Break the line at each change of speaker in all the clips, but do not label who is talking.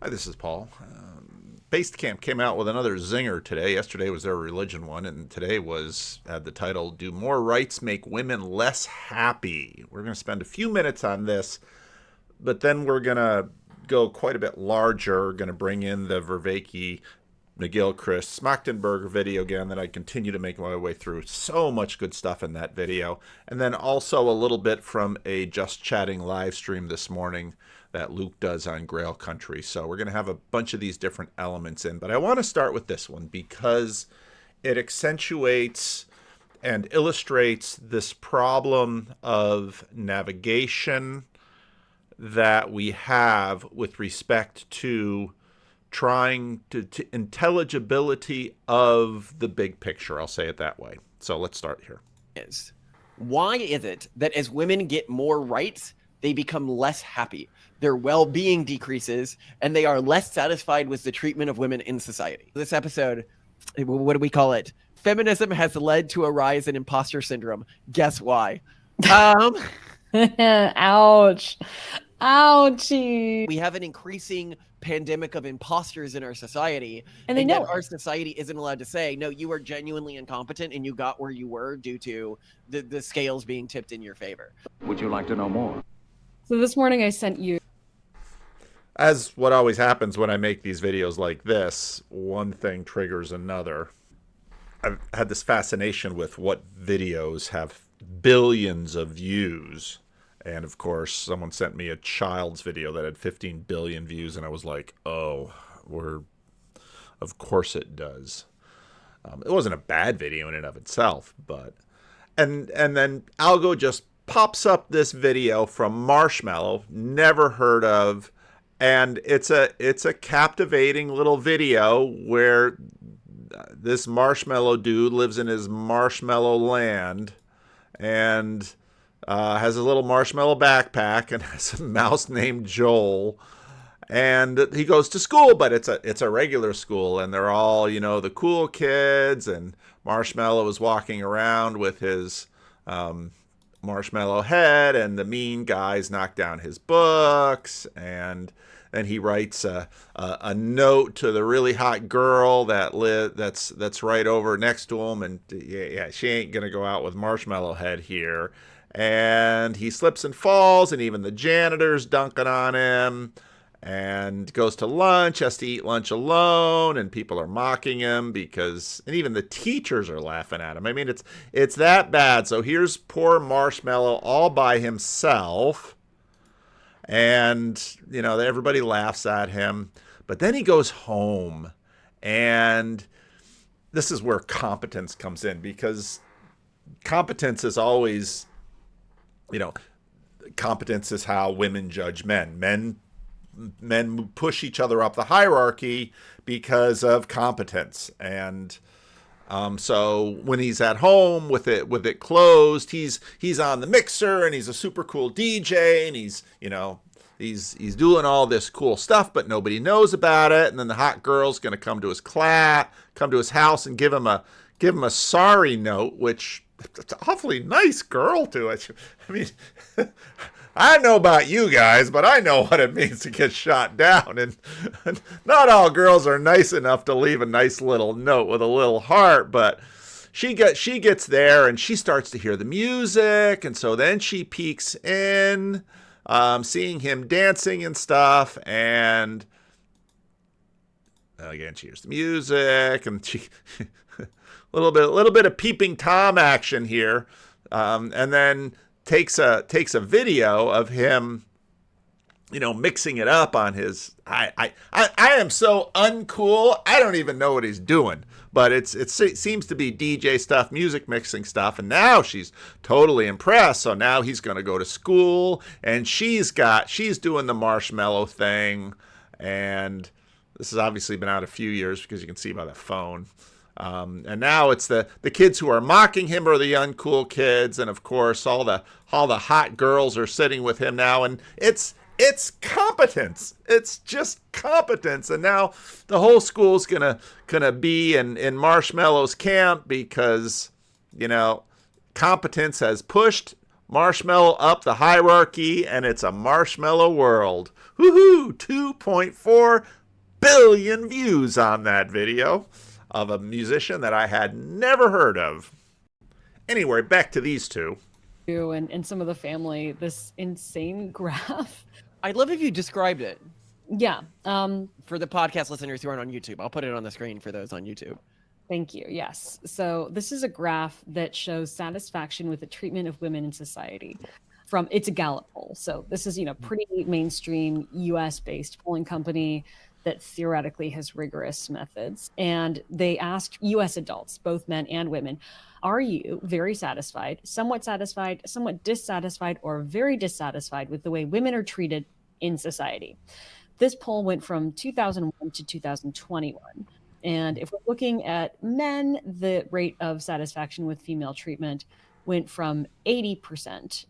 Hi, this is Paul. Basecamp came out with another zinger today. Yesterday was their religion one, and today had the title, Do More Rights Make Women Less Happy? We're going to spend a few minutes on this, but then we're going to go quite a bit larger. We're going to bring in the Vervaeke, McGill-Christ, Smachtenberger video again that I continue to make my way through. So much good stuff in that video. And then also a little bit from a Just Chatting live stream this morning that Luke does on Grail Country. So we're going to have a bunch of these different elements in. But I want to start with this one because it accentuates and illustrates this problem of navigation that we have with respect to trying to intelligibility of the big picture. I'll say it that way. So let's start here.
Why is it that as women get more rights, they become less happy? Their well-being decreases, and they are less satisfied with the treatment of women in society. This episode, what do we call it? Feminism has led to a rise in imposter syndrome. Guess why?
Ouch. Ouchie.
We have an increasing pandemic of imposters in our society,
and they know
our society isn't allowed to say, no, you are genuinely incompetent and you got where you were due to the scales being tipped in your favor.
Would you like to know more?
So this morning I sent you.
As what always happens when I make these videos like this, one thing triggers another. I've had this fascination with what videos have billions of views. And of course, someone sent me a child's video that had 15 billion views, and I was like, oh, of course it does. It wasn't a bad video in and of itself, but and then Algo just pops up this video from Marshmallow, never heard of, and it's a captivating little video where this marshmallow dude lives in his marshmallow land and has a little marshmallow backpack and has a mouse named Joel, and he goes to school, but it's a regular school, and they're all, the cool kids, and Marshmallow is walking around with his marshmallow head, and the mean guys knock down his books, and then he writes a note to the really hot girl that's right over next to him, and yeah, she ain't gonna go out with Marshmallow Head here. And he slips and falls, and even the janitor's dunking on him, and goes to lunch, has to eat lunch alone, and people are mocking him and even the teachers are laughing at him. I mean, it's that bad. So here's poor Marshmallow all by himself, and, everybody laughs at him. But then he goes home, and this is where competence comes in, because competence is always... competence is how women judge men. Men push each other up the hierarchy because of competence. And so when he's at home with it closed, he's on the mixer, and he's a super cool DJ, and he's doing all this cool stuff, but nobody knows about it. And then the hot girl's going to come to his house and give him a sorry note, which it's an awfully nice girl to it. I mean, I don't know about you guys, but I know what it means to get shot down. And not all girls are nice enough to leave a nice little note with a little heart, but she gets there, and she starts to hear the music. And so then she peeks in, seeing him dancing and stuff. And again, she hears the music, and she... A little bit of peeping Tom action here, and then takes a video of him, mixing it up on his. I am so uncool. I don't even know what he's doing, but it seems to be DJ stuff, music mixing stuff, and now she's totally impressed. So now he's going to go to school, and she's doing the marshmallow thing, and this has obviously been out a few years because you can see by the phone. And now it's the kids who are mocking him are the uncool kids, and of course all the hot girls are sitting with him now, and it's competence. It's just competence, and now the whole school's gonna be in Marshmallow's camp because competence has pushed Marshmallow up the hierarchy, and it's a marshmallow world. Woohoo! 2.4 billion views on that video of a musician that I had never heard of. Anyway, back to these two.
And some of the family, this insane graph.
I'd love if you described it
Yeah.
for the podcast listeners who aren't on YouTube. I'll put it on the screen for those on YouTube.
Thank you. Yes. So this is a graph that shows satisfaction with the treatment of women in society. It's a Gallup poll. So this is, pretty mainstream US based polling company that theoretically has rigorous methods. And they asked US adults, both men and women, are you very satisfied, somewhat dissatisfied, or very dissatisfied with the way women are treated in society? This poll went from 2001 to 2021. And if we're looking at men, the rate of satisfaction with female treatment went from 80%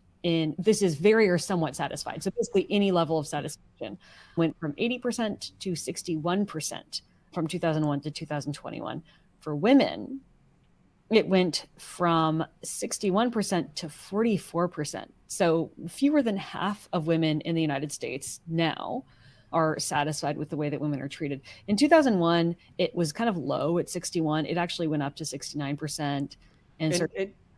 this is very or somewhat satisfied. So basically any level of satisfaction went from 80% to 61% from 2001 to 2021. For women, it went from 61% to 44%. So fewer than half of women in the United States now are satisfied with the way that women are treated. In 2001, it was kind of low at 61. It actually went up to 69%.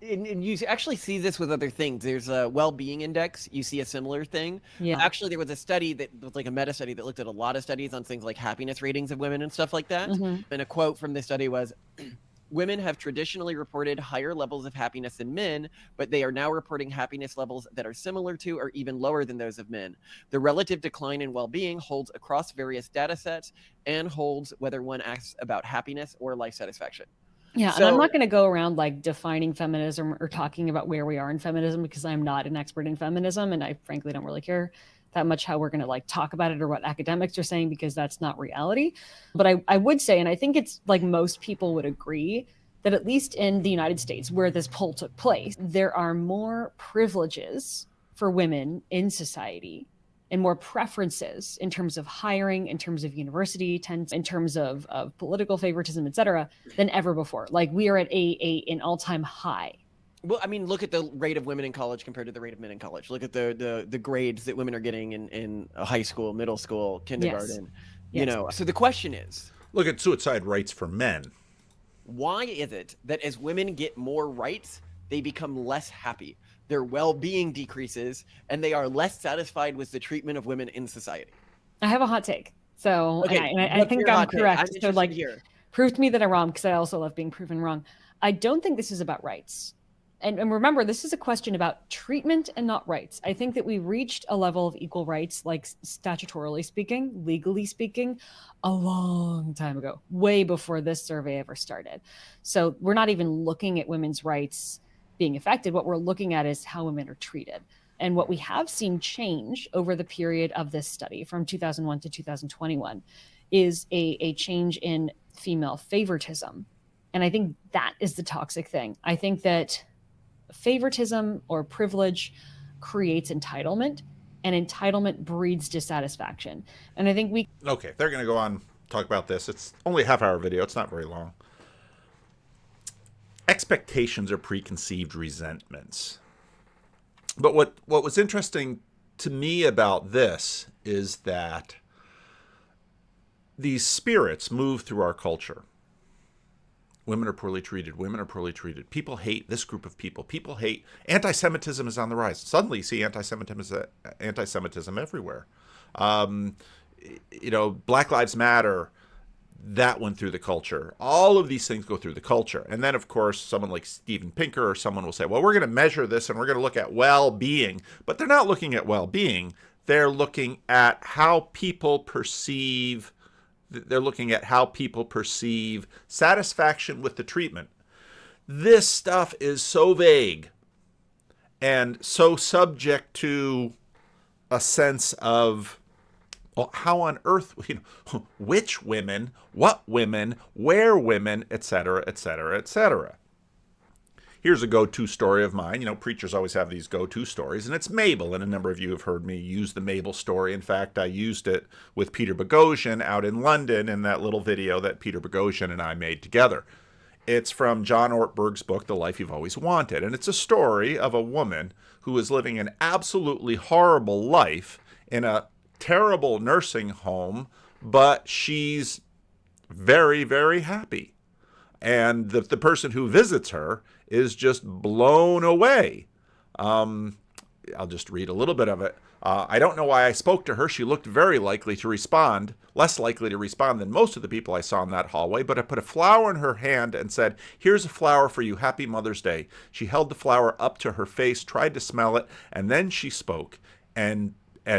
And you actually see this with other things. There's a well-being index. You see a similar thing.
Yeah.
Actually, there was a study that was like a meta study that looked at a lot of studies on things like happiness ratings of women and stuff like that.
Mm-hmm.
And a quote from this study was, women have traditionally reported higher levels of happiness than men, but they are now reporting happiness levels that are similar to or even lower than those of men. The relative decline in well-being holds across various data sets and holds whether one asks about happiness or life satisfaction.
Yeah, and I'm not going to go around like defining feminism or talking about where we are in feminism because I'm not an expert in feminism, and I frankly don't really care that much how we're going to like talk about it or what academics are saying because that's not reality. But I would say, and I think it's like most people would agree, that at least in the United States where this poll took place, there are more privileges for women in society and more preferences in terms of hiring, in terms of university, in terms of political favoritism, et cetera, than ever before. Like we are at an all-time high.
Well, I mean, look at the rate of women in college compared to the rate of men in college. Look at the grades that women are getting in high school, middle school, kindergarten.
Yes.
So the question is,
look at suicide rates for men.
Why is it that as women get more rights, they become less happy? Their well-being decreases, and they are less satisfied with the treatment of women in society.
I have a hot take. So
okay,
I think I'm correct. So like,
here.
Prove to me that I'm wrong because I also love being proven wrong. I don't think this is about rights. And remember, this is a question about treatment and not rights. I think that we reached a level of equal rights, like statutorily speaking, legally speaking, a long time ago, way before this survey ever started. So we're not even looking at women's rights being affected. What we're looking at is how women are treated. And what we have seen change over the period of this study from 2001 to 2021 is a change in female favoritism. And I think that is the toxic thing. I think that favoritism or privilege creates entitlement, and entitlement breeds dissatisfaction. And I think
Okay, they're going to go on talk about this. It's only a half-hour video. It's not very long. Expectations are preconceived resentments. But what was interesting to me about this is that these spirits move through our culture. Women are poorly treated. Women are poorly treated. People hate this group of people. People hate. Anti-Semitism is on the rise. Suddenly you see anti-Semitism everywhere. Black Lives Matter, that went through the culture. All of these things go through the culture. And then, of course, someone like Steven Pinker or someone will say, well, we're going to measure this and we're going to look at well-being. But they're not looking at well-being. They're looking at how people perceive satisfaction with the treatment. This stuff is so vague and so subject to a sense of, well, how on earth, which women, what women, where women, etc., etc., etc. Here's a go-to story of mine. Preachers always have these go-to stories, and it's Mabel, and a number of you have heard me use the Mabel story. In fact, I used it with Peter Boghossian out in London in that little video that Peter Boghossian and I made together. It's from John Ortberg's book, The Life You've Always Wanted. And it's a story of a woman who is living an absolutely horrible life in a terrible nursing home, but she's very, very happy. And the person who visits her is just blown away. I'll just read a little bit of it. I don't know why I spoke to her. She looked very likely to respond, less likely to respond than most of the people I saw in that hallway, but I put a flower in her hand and said, "Here's a flower for you. Happy Mother's Day." She held the flower up to her face, tried to smell it, and then she spoke. And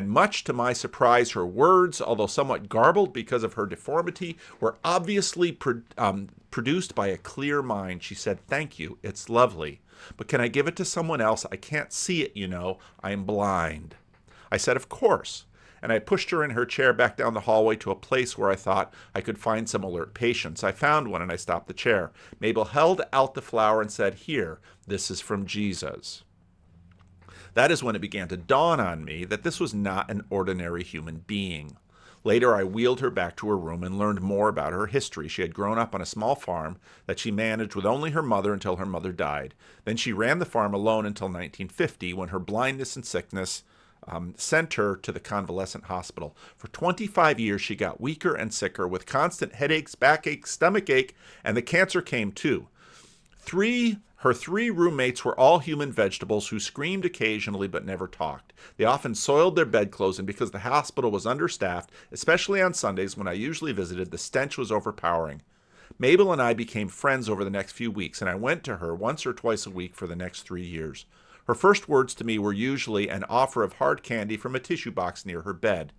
much to my surprise, her words, although somewhat garbled because of her deformity, were obviously produced by a clear mind. She said, "Thank you. It's lovely. But can I give it to someone else? I can't see it, you know. I'm blind." I said, "Of course." And I pushed her in her chair back down the hallway to a place where I thought I could find some alert patients. I found one and I stopped the chair. Mabel held out the flower and said, "Here, this is from Jesus." That is when it began to dawn on me that this was not an ordinary human being. Later, I wheeled her back to her room and learned more about her history. She had grown up on a small farm that she managed with only her mother until her mother died. Then she ran the farm alone until 1950, when her blindness and sickness sent her to the convalescent hospital. For 25 years, she got weaker and sicker with constant headaches, backache, stomachache, and the cancer came too. Her three roommates were all human vegetables who screamed occasionally but never talked. They often soiled their bedclothes, and because the hospital was understaffed, especially on Sundays when I usually visited, the stench was overpowering. Mabel and I became friends over the next few weeks, and I went to her once or twice a week for the next 3 years. Her first words to me were usually an offer of hard candy from a tissue box near her bed.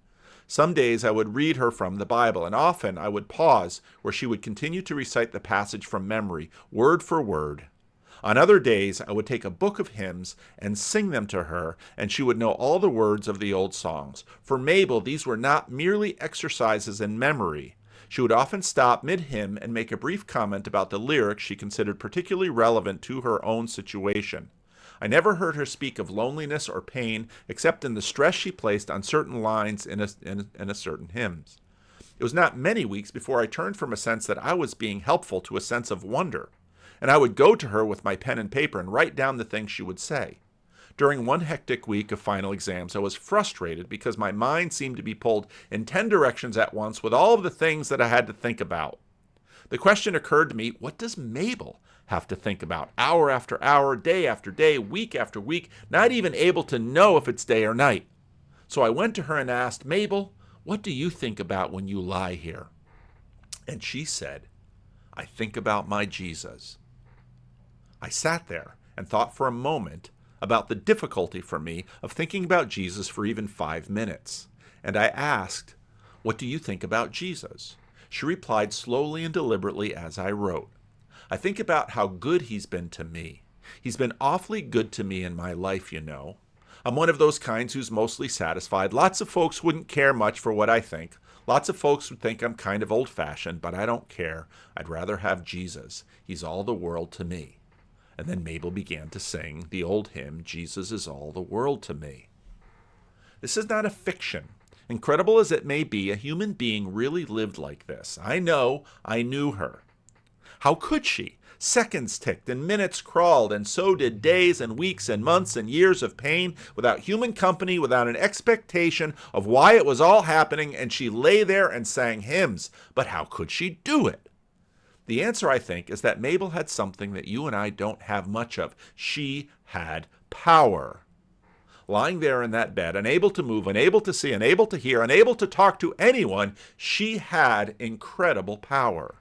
Some days I would read her from the Bible, and often I would pause where she would continue to recite the passage from memory, word for word. On other days, I would take a book of hymns and sing them to her, and she would know all the words of the old songs. For Mabel, these were not merely exercises in memory. She would often stop mid-hymn and make a brief comment about the lyrics she considered particularly relevant to her own situation. I never heard her speak of loneliness or pain, except in the stress she placed on certain lines in a certain hymns. It was not many weeks before I turned from a sense that I was being helpful to a sense of wonder, and I would go to her with my pen and paper and write down the things she would say. During one hectic week of final exams, I was frustrated because my mind seemed to be pulled in 10 directions at once with all of the things that I had to think about. The question occurred to me, what does Mabel have to think about hour after hour, day after day, week after week, not even able to know if it's day or night? So I went to her and asked, "Mabel, what do you think about when you lie here?" And she said, "I think about my Jesus." I sat there and thought for a moment about the difficulty for me of thinking about Jesus for even 5 minutes. And I asked, "What do you think about Jesus?" She replied slowly and deliberately as I wrote, "I think about how good he's been to me. He's been awfully good to me in my life, you know. I'm one of those kinds who's mostly satisfied. Lots of folks wouldn't care much for what I think. Lots of folks would think I'm kind of old-fashioned, but I don't care. I'd rather have Jesus. He's all the world to me." And then Mabel began to sing the old hymn, "Jesus is all the world to me." This is not a fiction. Incredible as it may be, a human being really lived like this. I knew her. How could she? Seconds ticked and minutes crawled, and so did days and weeks and months and years of pain, without human company, without an expectation of why it was all happening, and she lay there and sang hymns. But how could she do it? The answer, I think, is that Mabel had something that you and I don't have much of. She had power. Lying there in that bed, unable to move, unable to see, unable to hear, unable to talk to anyone, she had incredible power.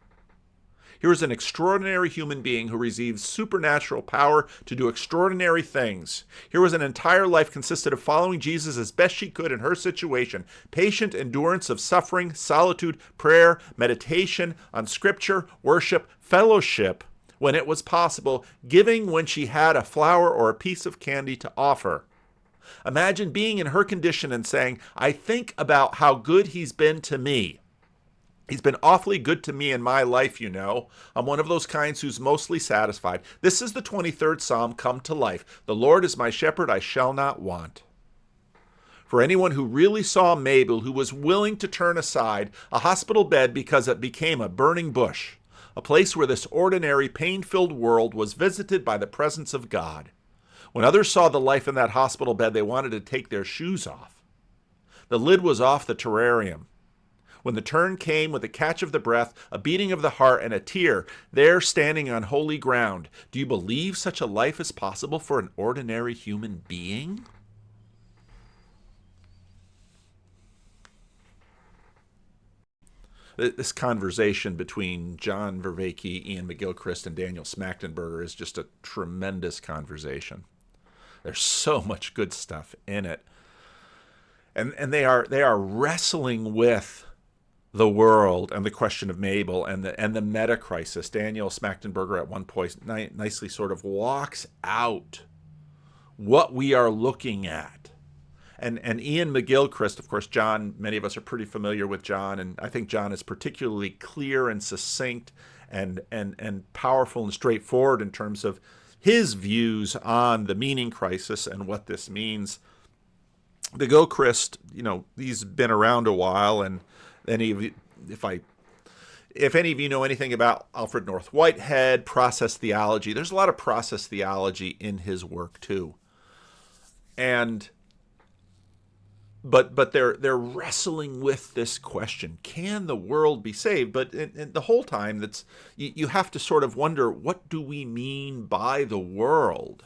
Here is an extraordinary human being who receives supernatural power to do extraordinary things. Here was an entire life consisted of following Jesus as best she could in her situation. Patient endurance of suffering, solitude, prayer, meditation on scripture, worship, fellowship when it was possible, giving when she had a flower or a piece of candy to offer. Imagine being in her condition and saying, "I think about how good he's been to me. He's been awfully good to me in my life, you know. I'm one of those kinds who's mostly satisfied. This is the 23rd Psalm come to life. The Lord is my shepherd, I shall not want." For anyone who really saw Mabel, who was willing to turn aside a hospital bed because it became a burning bush, a place where this ordinary, pain-filled world was visited by the presence of God. When others saw the life in that hospital bed, they wanted to take their shoes off. The lid was off the terrarium. When the turn came, with a catch of the breath, a beating of the heart, and a tear, there standing on holy ground, do you believe such a life is possible for an ordinary human being? This conversation between John Vervaeke, Ian McGilchrist, and Daniel Smachtenberger is just a tremendous conversation. There's so much good stuff in it. And they are wrestling with the world and the question of Mabel and the meta crisis. Daniel Smachtenberger at one point nicely sort of walks out what we are looking at. And Ian McGilchrist, of course, John, many of us are pretty familiar with John, and I think John is particularly clear and succinct and powerful and straightforward in terms of his views on the meaning crisis and what this means. McGilchrist, he's been around a while, and if any of you know anything about Alfred North Whitehead, process theology, there's a lot of process theology in his work too. But they're wrestling with this question: can the world be saved? But the whole time, you have to sort of wonder, what do we mean by the world?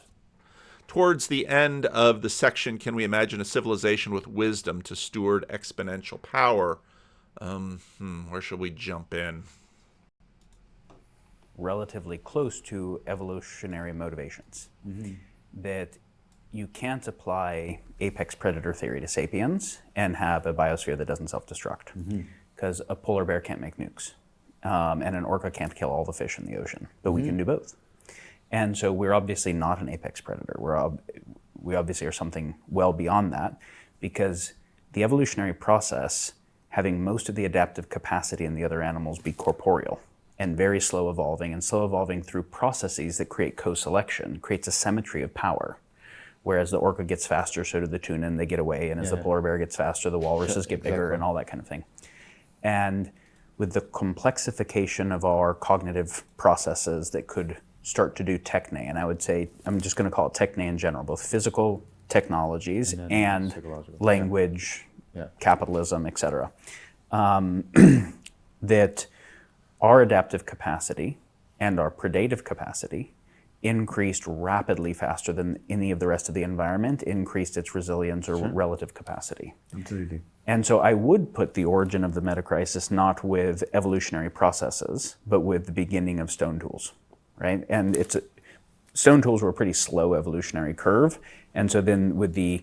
Towards the end of the section, can we imagine a civilization with wisdom to steward exponential power? Where should we jump in?
Relatively close to evolutionary motivations. That you can't apply apex predator theory to sapiens and have a biosphere that doesn't self-destruct, because a polar bear can't make nukes, and an orca can't kill all the fish in the ocean, but we can do both. And so we're obviously not an apex predator. We obviously are something well beyond that, because the evolutionary process, having most of the adaptive capacity in the other animals be corporeal and very slow evolving through processes that create co-selection, creates a symmetry of power. Whereas the orca gets faster, so do the tuna, and they get away. And as the polar bear gets faster, the walruses get bigger, and all that kind of thing. And with the complexification of our cognitive processes that could start to do techne, and I would say, I'm just going to call it techne in general, both physical technologies and language, capitalism, etc. That our adaptive capacity and our predative capacity increased rapidly faster than any of the rest of the environment, increased its resilience or relative capacity.
Absolutely.
And so I would put the origin of the metacrisis not with evolutionary processes, but with the beginning of stone tools, right? And stone tools were a pretty slow evolutionary curve. And so then with the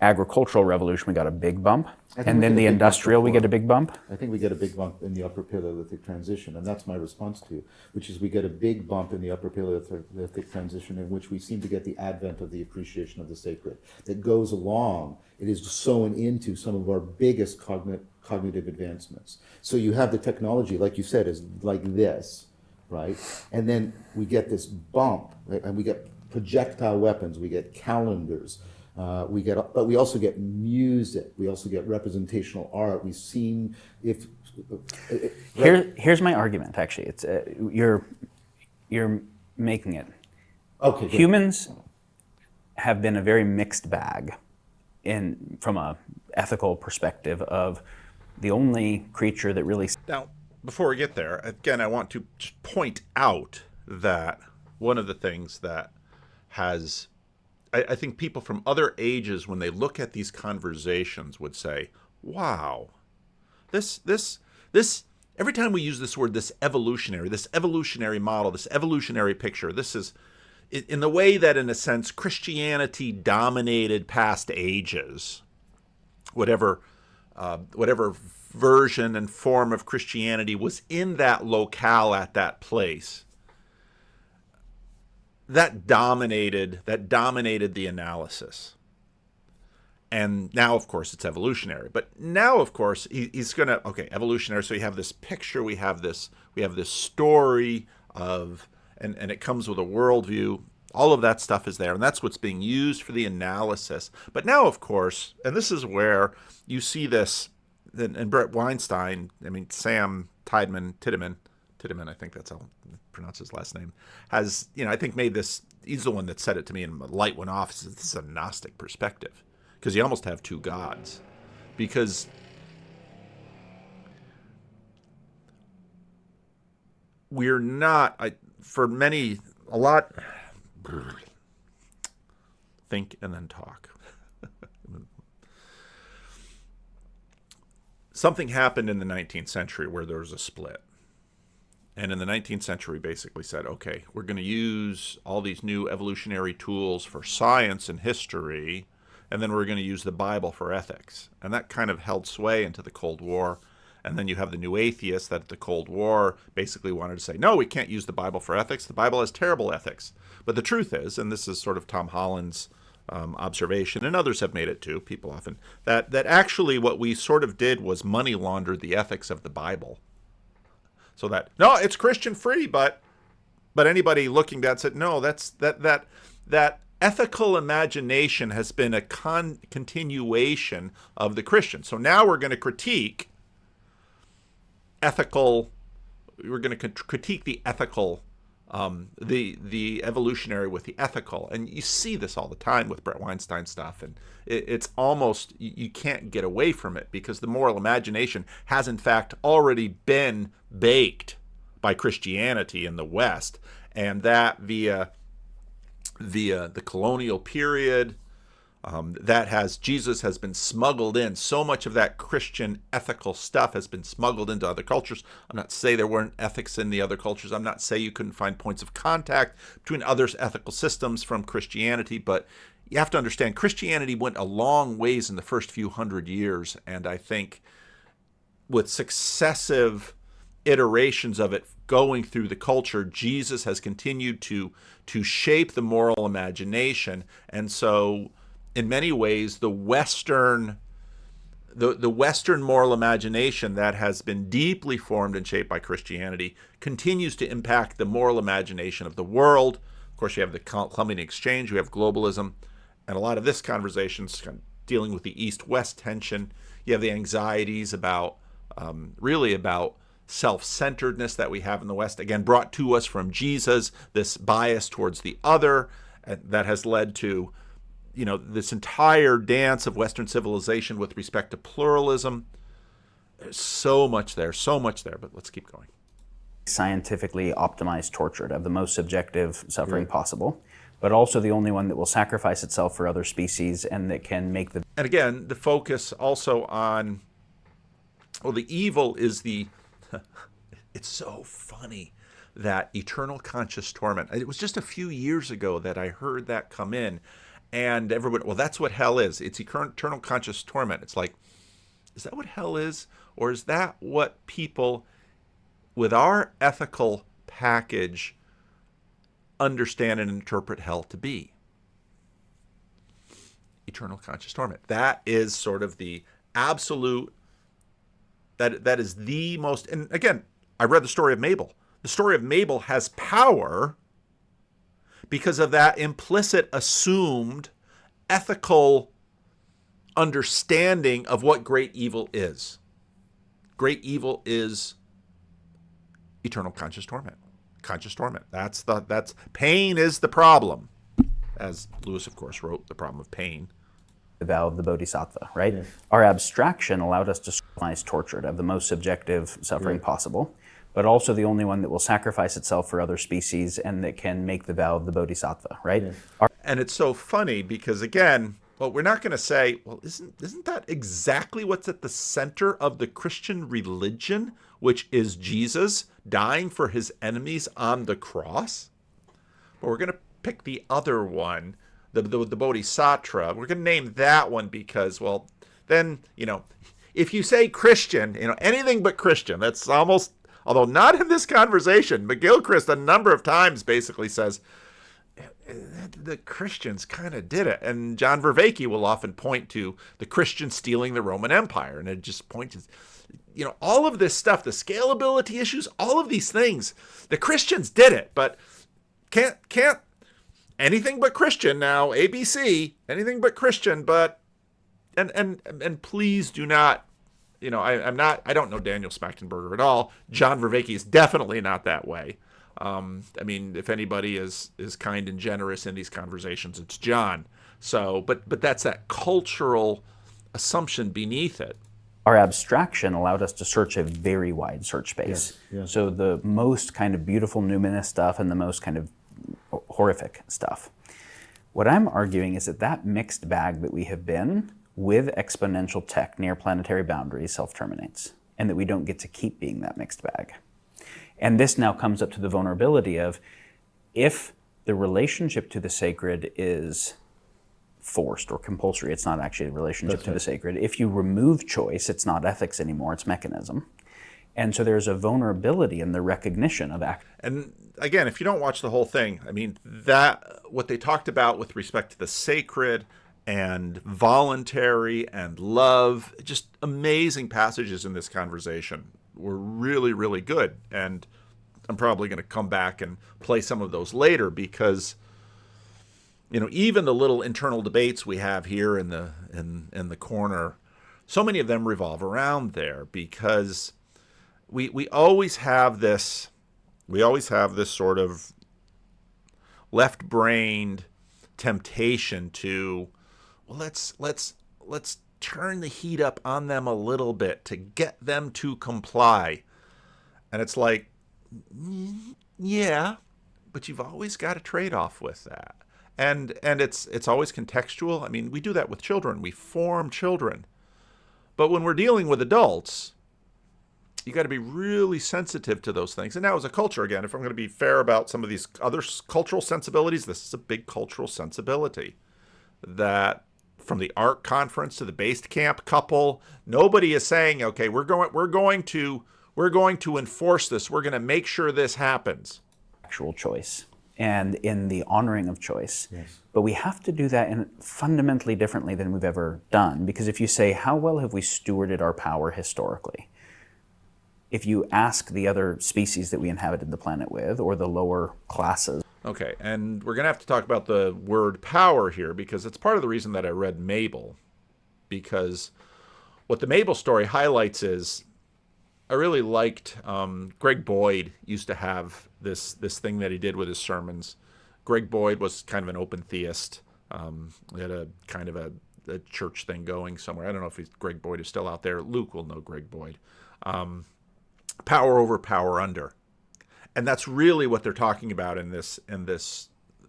agricultural revolution, we got a big bump. And then the industrial, we get a big bump.
I think we get a big bump in the upper Paleolithic transition, and that's my response to you, which is we get a big bump in the upper Paleolithic transition in which we seem to get the advent of the appreciation of the sacred that goes along. It is sewn into some of our biggest cognitive advancements. So you have the technology, like you said, is like this, right? And then we get this bump, right? And we get projectile weapons, we get calendars, but we also get music. We also get representational art. We've seen
Here's my argument. Actually, it's you're making it.
Okay. Good.
Humans have been a very mixed bag, from a ethical perspective of the only creature that really.
Now, before we get there, again, I want to just point out that one of the things that has. I think people from other ages, when they look at these conversations, would say, wow, this, every time we use this word, this evolutionary model, this evolutionary picture, this is in the way that, in a sense, Christianity dominated past ages, whatever version and form of Christianity was in that locale at that place. That dominated the analysis. And now, of course, it's evolutionary. But now, of course, he's going to, evolutionary. So you have this picture, we have this story of, and it comes with a worldview. All of that stuff is there. And that's what's being used for the analysis. But now, of course, and this is where you see this, and Brett Weinstein, Sam Tiedemann, Tiedemann, I think that's how I pronounce his last name, has, I think made this, he's the one that said it to me and the light went off. Says, this is a Gnostic perspective, because you almost have two gods. Because we're not, think and then talk. Something happened in the 19th century where there was a split. And in the 19th century basically said, okay, we're going to use all these new evolutionary tools for science and history, and then we're going to use the Bible for ethics. And that kind of held sway into the Cold War. And then you have the new atheists that at the Cold War basically wanted to say, no, we can't use the Bible for ethics. The Bible has terrible ethics. But the truth is, and this is sort of Tom Holland's observation, and others have made it too, people often, that actually what we sort of did was money launder the ethics of the Bible. So that, no, it's Christian free, but anybody looking at it said, no, that ethical imagination has been a continuation of the Christian. So now we're going to critique the ethical, the evolutionary with the ethical. And you see this all the time with Brett Weinstein stuff, and it's almost, you can't get away from it, because the moral imagination has in fact already been baked by Christianity in the West, and that via the colonial period, Jesus has been smuggled in. So much of that Christian ethical stuff has been smuggled into other cultures. I'm not saying there weren't ethics in the other cultures. I'm not saying you couldn't find points of contact between others' ethical systems from Christianity, but you have to understand Christianity went a long ways in the first few hundred years, and I think with successive iterations of it going through the culture, Jesus has continued to shape the moral imagination. And so in many ways, the Western moral imagination that has been deeply formed and shaped by Christianity continues to impact the moral imagination of the world. Of course, you have the Columbian Exchange, you have globalism, and a lot of this conversation is dealing with the East-West tension. You have the anxieties about, really about self-centeredness that we have in the West, again, brought to us from Jesus, this bias towards the other that has led to this entire dance of Western civilization with respect to pluralism. There's so much there, but let's keep going.
Scientifically optimized torture to have the most subjective suffering possible, but also the only one that will sacrifice itself for other species and that can make the...
And again, the focus also on, the evil is the... It's so funny that eternal conscious torment. It was just a few years ago that I heard that come in. And everybody, well, that's what hell is. It's eternal conscious torment. It's like, is that what hell is? Or is that what people with our ethical package understand and interpret hell to be? Eternal conscious torment. That is sort of the absolute, that is the most, and again, I read the story of Mabel. The story of Mabel has power because of that implicit, assumed, ethical understanding of what great evil is. Great evil is eternal conscious torment. Conscious torment. That's pain is the problem. As Lewis, of course, wrote The Problem of Pain.
The vow of the Bodhisattva, right?
Yes.
Our abstraction allowed us to socialize torture, to have the most subjective suffering possible, but also the only one that will sacrifice itself for other species and that can make the vow of the Bodhisattva, right?
Yes.
And it's so funny because, again, well, we're not going to say, well, isn't that exactly what's at the center of the Christian religion, which is Jesus dying for his enemies on the cross? But we're going to pick the other one, the Bodhisattva. We're going to name that one because, well, then, if you say Christian, anything but Christian, that's almost, although not in this conversation, McGilchrist a number of times basically says, the Christians kind of did it. And John Vervaeke will often point to the Christians stealing the Roman Empire. And it just points, all of this stuff, the scalability issues, all of these things, the Christians did it, but can't anything but Christian now, ABC, anything but Christian, but, and please do not I don't know Daniel Smachtenberger at all. John Vervaeke is definitely not that way. I mean, if anybody is kind and generous in these conversations, it's John. So, but that's that cultural assumption beneath it.
Our abstraction allowed us to search a very wide search space.
Yes, yeah.
So the most kind of beautiful numinous stuff and the most kind of horrific stuff. What I'm arguing is that mixed bag that we have been with exponential tech near planetary boundaries self-terminates, and that we don't get to keep being that mixed bag. And this now comes up to the vulnerability of, if the relationship to the sacred is forced or compulsory, it's not actually a relationship to the sacred. If you remove choice, it's not ethics anymore, it's mechanism. And so there's a vulnerability in the recognition of act.
And again, if you don't watch the whole thing, I mean, that what they talked about with respect to the sacred and voluntary and love, just amazing passages in this conversation were really, really good. And I'm probably going to come back and play some of those later because, even the little internal debates we have here in the corner, so many of them revolve around there because we always have this sort of left-brained temptation to, well, let's turn the heat up on them a little bit to get them to comply. And it's like, yeah, but you've always got a trade-off with that. And it's always contextual. I mean, we do that with children. We form children. But when we're dealing with adults, you got to be really sensitive to those things. And now as a culture, again, if I'm going to be fair about some of these other cultural sensibilities, this is a big cultural sensibility. That from the ARC conference to the based camp couple, nobody is saying, okay, we're going to enforce this. We're going to make sure this happens.
Actual choice and in the honoring of choice.
Yes.
But we have to do that in fundamentally differently than we've ever done. Because if you say, how well have we stewarded our power historically? If you ask the other species that we inhabited the planet with, or the lower classes.
Okay, and we're going to have to talk about the word power here, because it's part of the reason that I read Mabel. Because what the Mabel story highlights is, I really liked, Greg Boyd used to have this thing that he did with his sermons. Greg Boyd was kind of an open theist. He had a kind of a church thing going somewhere. I don't know if Greg Boyd is still out there. Luke will know Greg Boyd. Power over, power under. And that's really what they're talking about in this,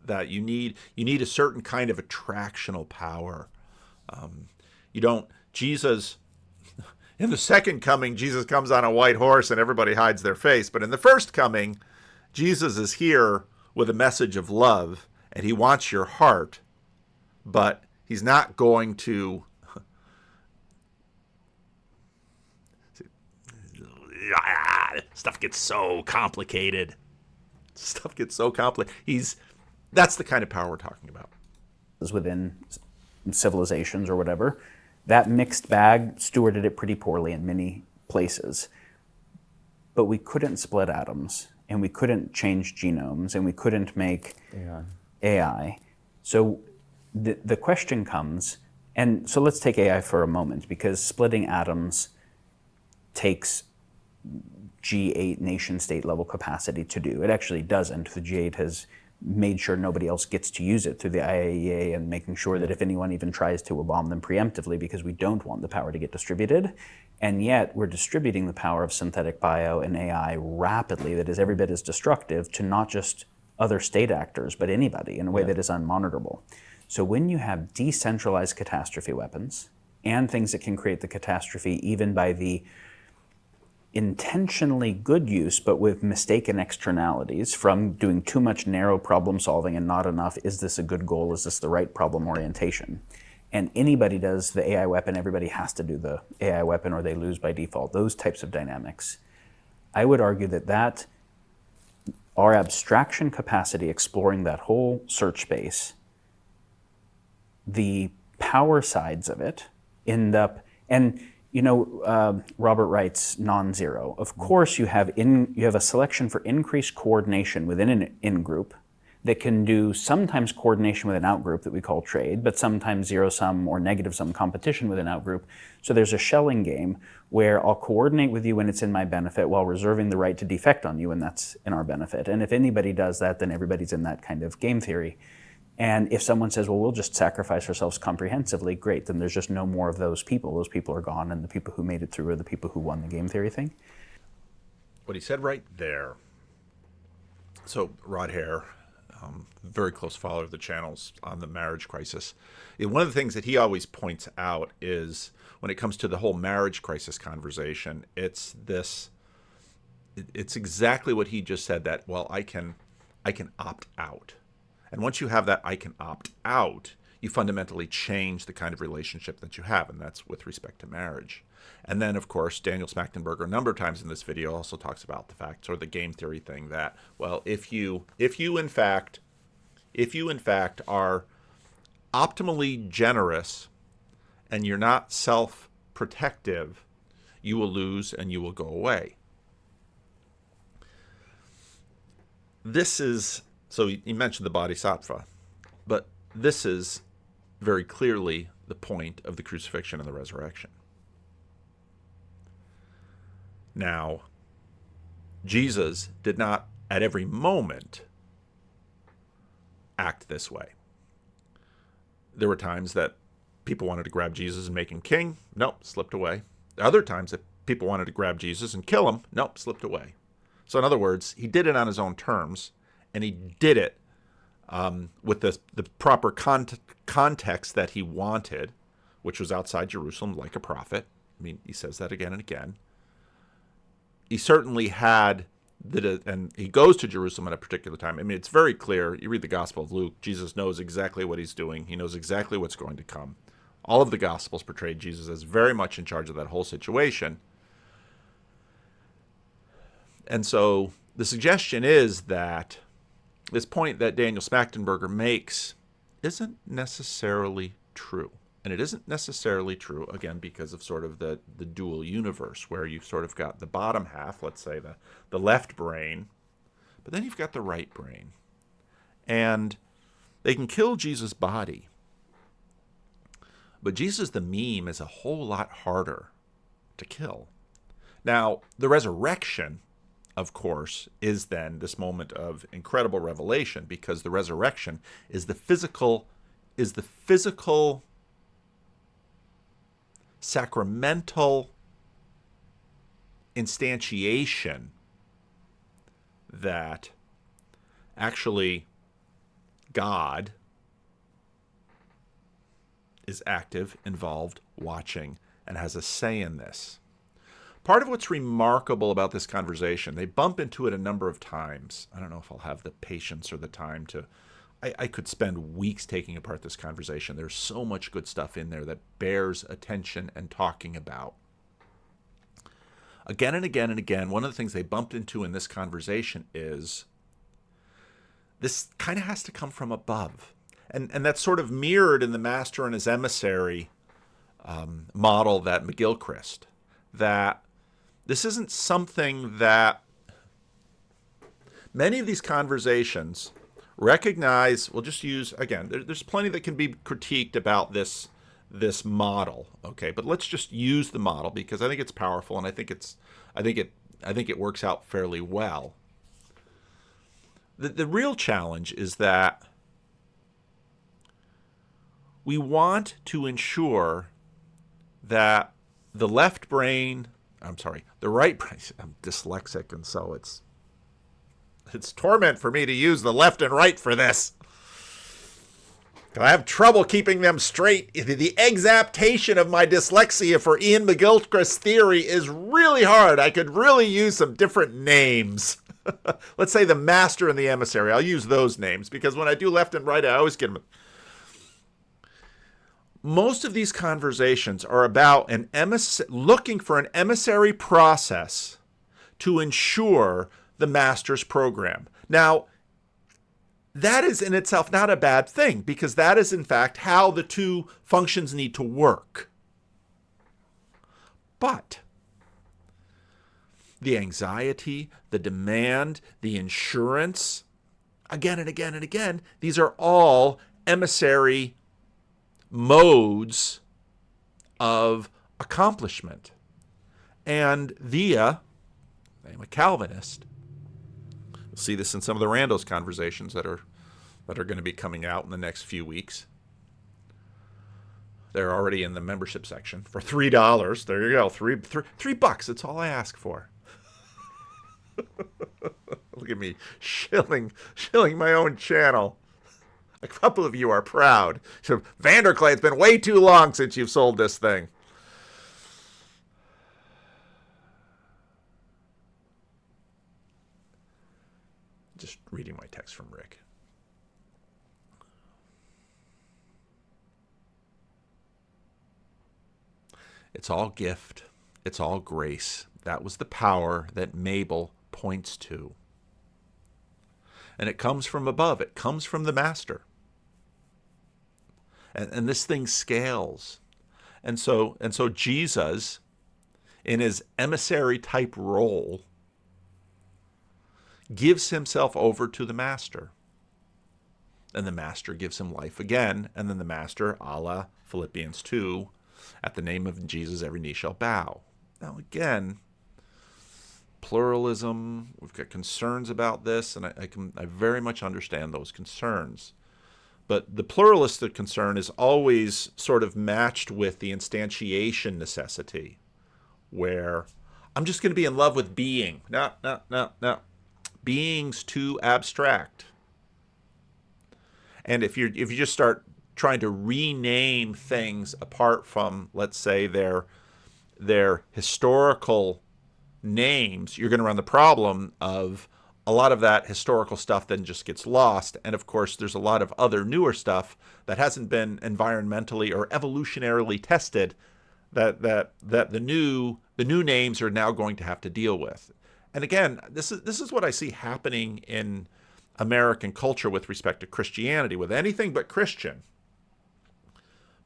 that you need a certain kind of attractional power. Jesus, in the second coming, Jesus comes on a white horse and everybody hides their face. But in the first coming, Jesus is here with a message of love, and he wants your heart, but he's not going to stuff gets so complicated. That's the kind of power we're talking about.
Within civilizations or whatever, that mixed bag stewarded it pretty poorly in many places. But we couldn't split atoms, and we couldn't change genomes, and we couldn't make AI. So the question comes, and so let's take AI for a moment, because splitting atoms takes G8 nation state level capacity to do. It actually doesn't. The G8 has made sure nobody else gets to use it through the IAEA, and making sure that if anyone even tries to, we'll bomb them preemptively, because we don't want the power to get distributed. And yet we're distributing the power of synthetic bio and AI rapidly, that is every bit as destructive to not just other state actors, but anybody in a way that is unmonitorable. So when you have decentralized catastrophe weapons and things that can create the catastrophe even by the intentionally good use, but with mistaken externalities from doing too much narrow problem solving and not enough, is this a good goal, is this the right problem orientation? And anybody does the AI weapon, everybody has to do the AI weapon, or they lose by default. Those types of dynamics. I would argue that our abstraction capacity exploring that whole search space, the power sides of it end up, and Robert writes non-zero. Of course, you have a selection for increased coordination within an in-group that can do sometimes coordination with an outgroup that we call trade, but sometimes zero-sum or negative-sum competition with an outgroup. So there's a shelling game where I'll coordinate with you when it's in my benefit while reserving the right to defect on you when that's in our benefit. And if anybody does that, then everybody's in that kind of game theory. And if someone says, well, we'll just sacrifice ourselves comprehensively, great, then there's just no more of those people. Those people are gone, and the people who made it through are the people who won the game theory thing.
What he said right there. So Rod Hare, very close follower of the channels on the marriage crisis. One of the things that he always points out is when it comes to the whole marriage crisis conversation, it's exactly what he just said, that, well, I can opt out. And once you have that I can opt out, you fundamentally change the kind of relationship that you have, and that's with respect to marriage. And then, of course, Daniel Smachtenberger, a number of times in this video, also talks about the fact, or the game theory thing, that, well, if you in fact are optimally generous and you're not self-protective, you will lose and you will go away. This is, so he mentioned the bodhisattva, but this is very clearly the point of the crucifixion and the resurrection. Now, Jesus did not at every moment act this way. There were times that people wanted to grab Jesus and make him king. Nope, slipped away. Other times that people wanted to grab Jesus and kill him. Nope, slipped away. So in other words, he did it on his own terms, and he did it with the proper context that he wanted, which was outside Jerusalem, like a prophet. I mean, he says that again and again. He certainly had, and he goes to Jerusalem at a particular time. I mean, it's very clear. You read the Gospel of Luke, Jesus knows exactly what he's doing. He knows exactly what's going to come. All of the Gospels portrayed Jesus as very much in charge of that whole situation. And so the suggestion is that this point that Daniel Smachtenberger makes isn't necessarily true. And it isn't necessarily true, again, because of sort of the dual universe, where you've sort of got the bottom half, let's say the left brain, but then you've got the right brain. And they can kill Jesus' body. But Jesus the meme is a whole lot harder to kill. Now, the resurrection, of course, is then this moment of incredible revelation, because the resurrection is the physical sacramental instantiation that actually God is active, involved, watching, and has a say in this. Part of what's remarkable about this conversation, they bump into it a number of times. I don't know if I'll have the patience or the time to... I could spend weeks taking apart this conversation. There's so much good stuff in there that bears attention and talking about. Again and again and again, one of the things they bumped into in this conversation is this kind of has to come from above. And that's sort of mirrored in the master and his emissary model that McGilchrist, that this isn't something that many of these conversations recognize. We'll just use, again, there's plenty that can be critiqued about this model, okay, but let's just use the model because I think it's powerful, and I think it works out fairly well. The real challenge is that we want to ensure that the left brain, the right brain, I'm dyslexic, and so it's torment for me to use the left and right for this. I have trouble keeping them straight. The exaptation of my dyslexia for Ian McGilchrist's theory is really hard. I could really use some different names. Let's say the master and the emissary. I'll use those names because when I do left and right, I always get them. Most of these conversations are about looking for an emissary process to ensure the master's program. Now, that is in itself not a bad thing, because that is in fact how the two functions need to work. But the anxiety, the demand, the insurance again and again and again, these are all emissary modes of accomplishment. And via, I'm a Calvinist, you'll see this in some of the Randos conversations that are going to be coming out in the next few weeks. They're already in the membership section for $3. There you go, $3. That's all I ask for. Look at me shilling my own channel. A couple of you are proud. So Vanderclay, it's been way too long since you've sold this thing. Just reading my text from Rick. It's all gift. It's all grace. That was the power that Mabel points to. And it comes from above. It comes from the master. And this thing scales. And so Jesus, in his emissary type role, gives himself over to the master. And the master gives him life again. And then the master, a la Philippians 2, at the name of Jesus, every knee shall bow. Now again, pluralism, we've got concerns about this, and I very much understand those concerns. But the pluralistic concern is always sort of matched with the instantiation necessity, where I'm just going to be in love with being. No. Being's too abstract. And if you just start trying to rename things apart from, let's say, their historical names, you're going to run the problem of a lot of that historical stuff then just gets lost. And of course, there's a lot of other newer stuff that hasn't been environmentally or evolutionarily tested that the new names are now going to have to deal with. And again, this is what I see happening in American culture with respect to Christianity, with anything but Christian.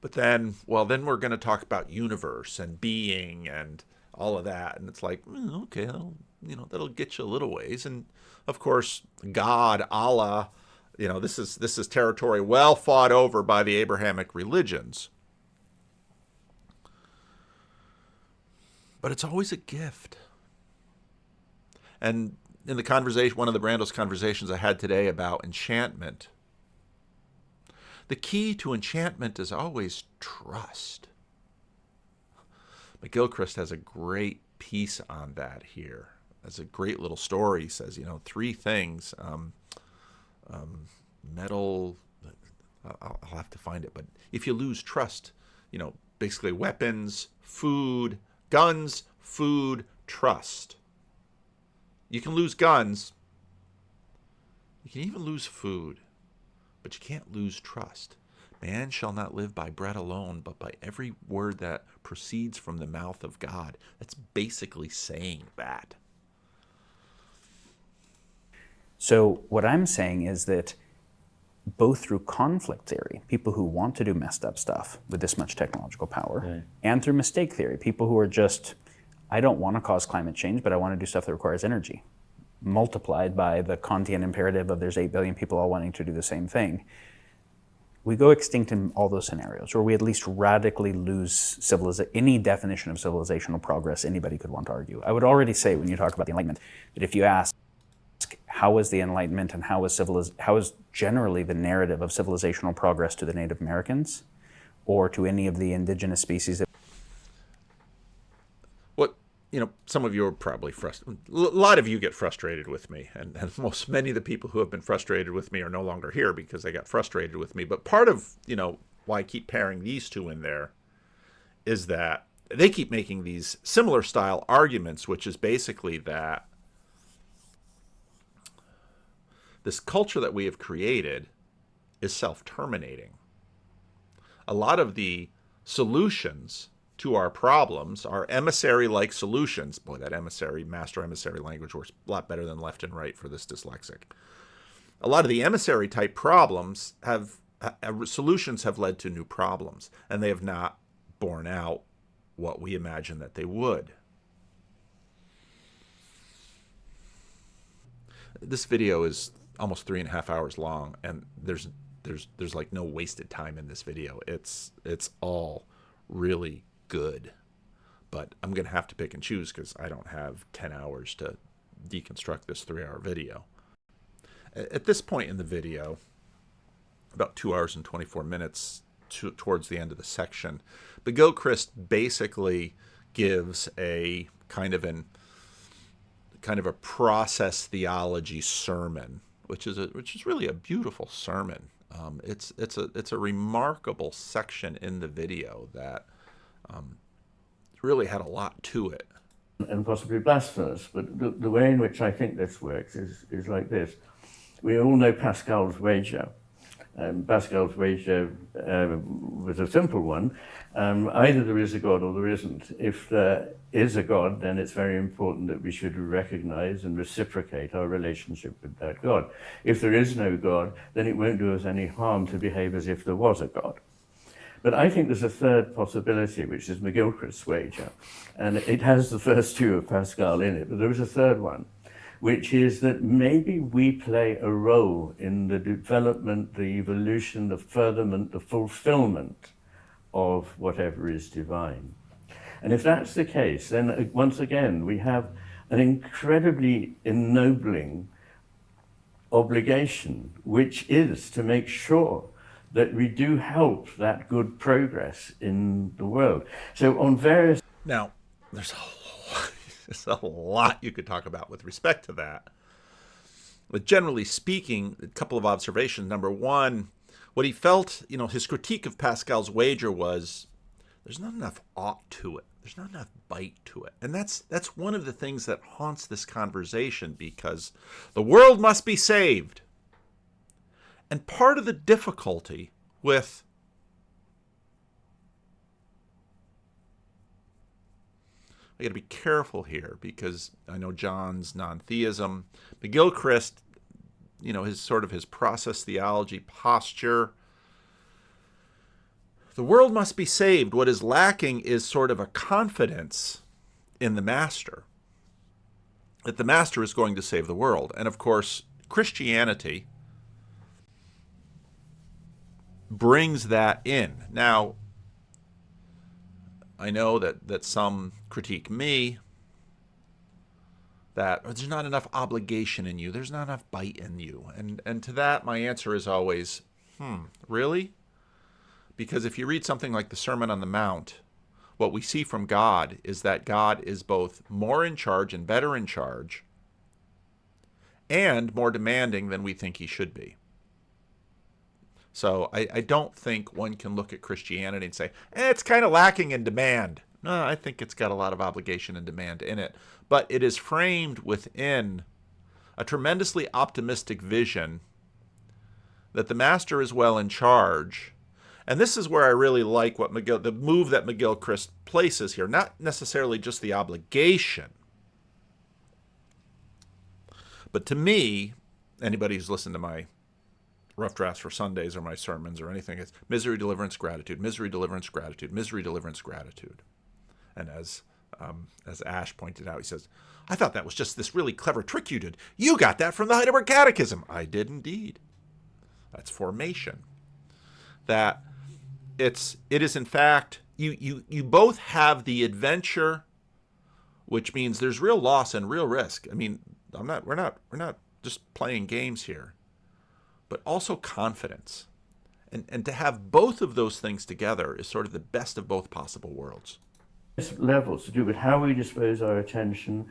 But then we're going to talk about universe and being and all of that, and it's like, okay, that'll get you a little ways. And of course, God, Allah, this is territory well fought over by the Abrahamic religions. But it's always a gift. And in the conversation, one of the Randos conversations I had today about enchantment, the key to enchantment is always trust. McGilchrist has a great piece on that here. That's a great little story. He says, 3 things. Metal, I'll have to find it. But if you lose trust, basically weapons, food, guns, food, trust. You can lose guns. You can even lose food. But you can't lose trust. Man shall not live by bread alone, but by every word that proceeds from the mouth of God. That's basically saying that.
So what I'm saying is that both through conflict theory, people who want to do messed up stuff with this much technological power, right, and through mistake theory, people who are just, I don't want to cause climate change, but I want to do stuff that requires energy, multiplied by the Kantian imperative of there's 8 billion people all wanting to do the same thing. We go extinct in all those scenarios, or we at least radically lose any definition of civilizational progress anybody could want to argue. I would already say, when you talk about the Enlightenment, that if you ask, how was the Enlightenment and how is generally the narrative of civilizational progress to the Native Americans or to any of the indigenous species?
Some of you are probably frustrated. A lot of you get frustrated with me, and many of the people who have been frustrated with me are no longer here because they got frustrated with me. But part of, why I keep pairing these two in there is that they keep making these similar style arguments, which is basically that this culture that we have created is self-terminating. A lot of the solutions to our problems are emissary-like solutions. Boy, that master emissary language works a lot better than left and right for this dyslexic. A lot of the emissary-type problems solutions have led to new problems, and they have not borne out what we imagine that they would. This video is almost 3.5 hours long, and there's like no wasted time in this video. It's all really good, but I'm gonna have to pick and choose because I don't have 10 hours to deconstruct this 3-hour video. At this point in the video, about 2 hours and 24 minutes towards the end of the section, McGilchrist basically gives a kind of a process theology sermon, which is really a beautiful sermon. It's a remarkable section in the video that really had a lot to it.
And possibly blasphemous, but the way in which I think this works is like this. We all know Pascal's wager. Pascal's wager was a simple one. Either there is a God or there isn't. If there is a God, then it's very important that we should recognize and reciprocate our relationship with that God. If there is no God, then it won't do us any harm to behave as if there was a God. But I think there's a third possibility, which is McGilchrist's wager. And it has the first two of Pascal in it, but there is a third one, which is that maybe we play a role in the development, the evolution, the furtherment, the fulfillment of whatever is divine. And if that's the case, then once again, we have an incredibly ennobling obligation, which is to make sure that we do help that good progress in the world. So on various...
Now, there's a lot you could talk about with respect to that. But generally speaking, a couple of observations. Number one, what he felt, his critique of Pascal's wager was there's not enough ought to it. There's not enough bite to it. And that's one of the things that haunts this conversation, because the world must be saved. And part of the difficulty with I got to be careful here, because I know John's non-theism. McGilchrist, his process theology posture. The world must be saved. What is lacking is sort of a confidence in the master, that the master is going to save the world. And of course, Christianity brings that in. Now, I know that some critique me, that there's not enough obligation in you, there's not enough bite in you. And to that, my answer is always, really? Because if you read something like the Sermon on the Mount, what we see from God is that God is both more in charge and better in charge, and more demanding than we think he should be. So I don't think one can look at Christianity and say, it's kind of lacking in demand. No, I think it's got a lot of obligation and demand in it. But it is framed within a tremendously optimistic vision that the master is well in charge. And this is where I really like the move that McGilchrist places here. Not necessarily just the obligation. But to me, anybody who's listened to my rough drafts for Sundays or my sermons or anything, it's misery, deliverance, gratitude, misery, deliverance, gratitude, misery, deliverance, gratitude. And as Ash pointed out, he says, I thought that was just this really clever trick you did. You got that from the Heidelberg Catechism. I did indeed. That's formation. That it is in fact, you both have the adventure, which means there's real loss and real risk. I mean, we're not just playing games here, but also confidence. And to have both of those things together is sort of the best of both possible worlds.
Levels to do with how we dispose our attention,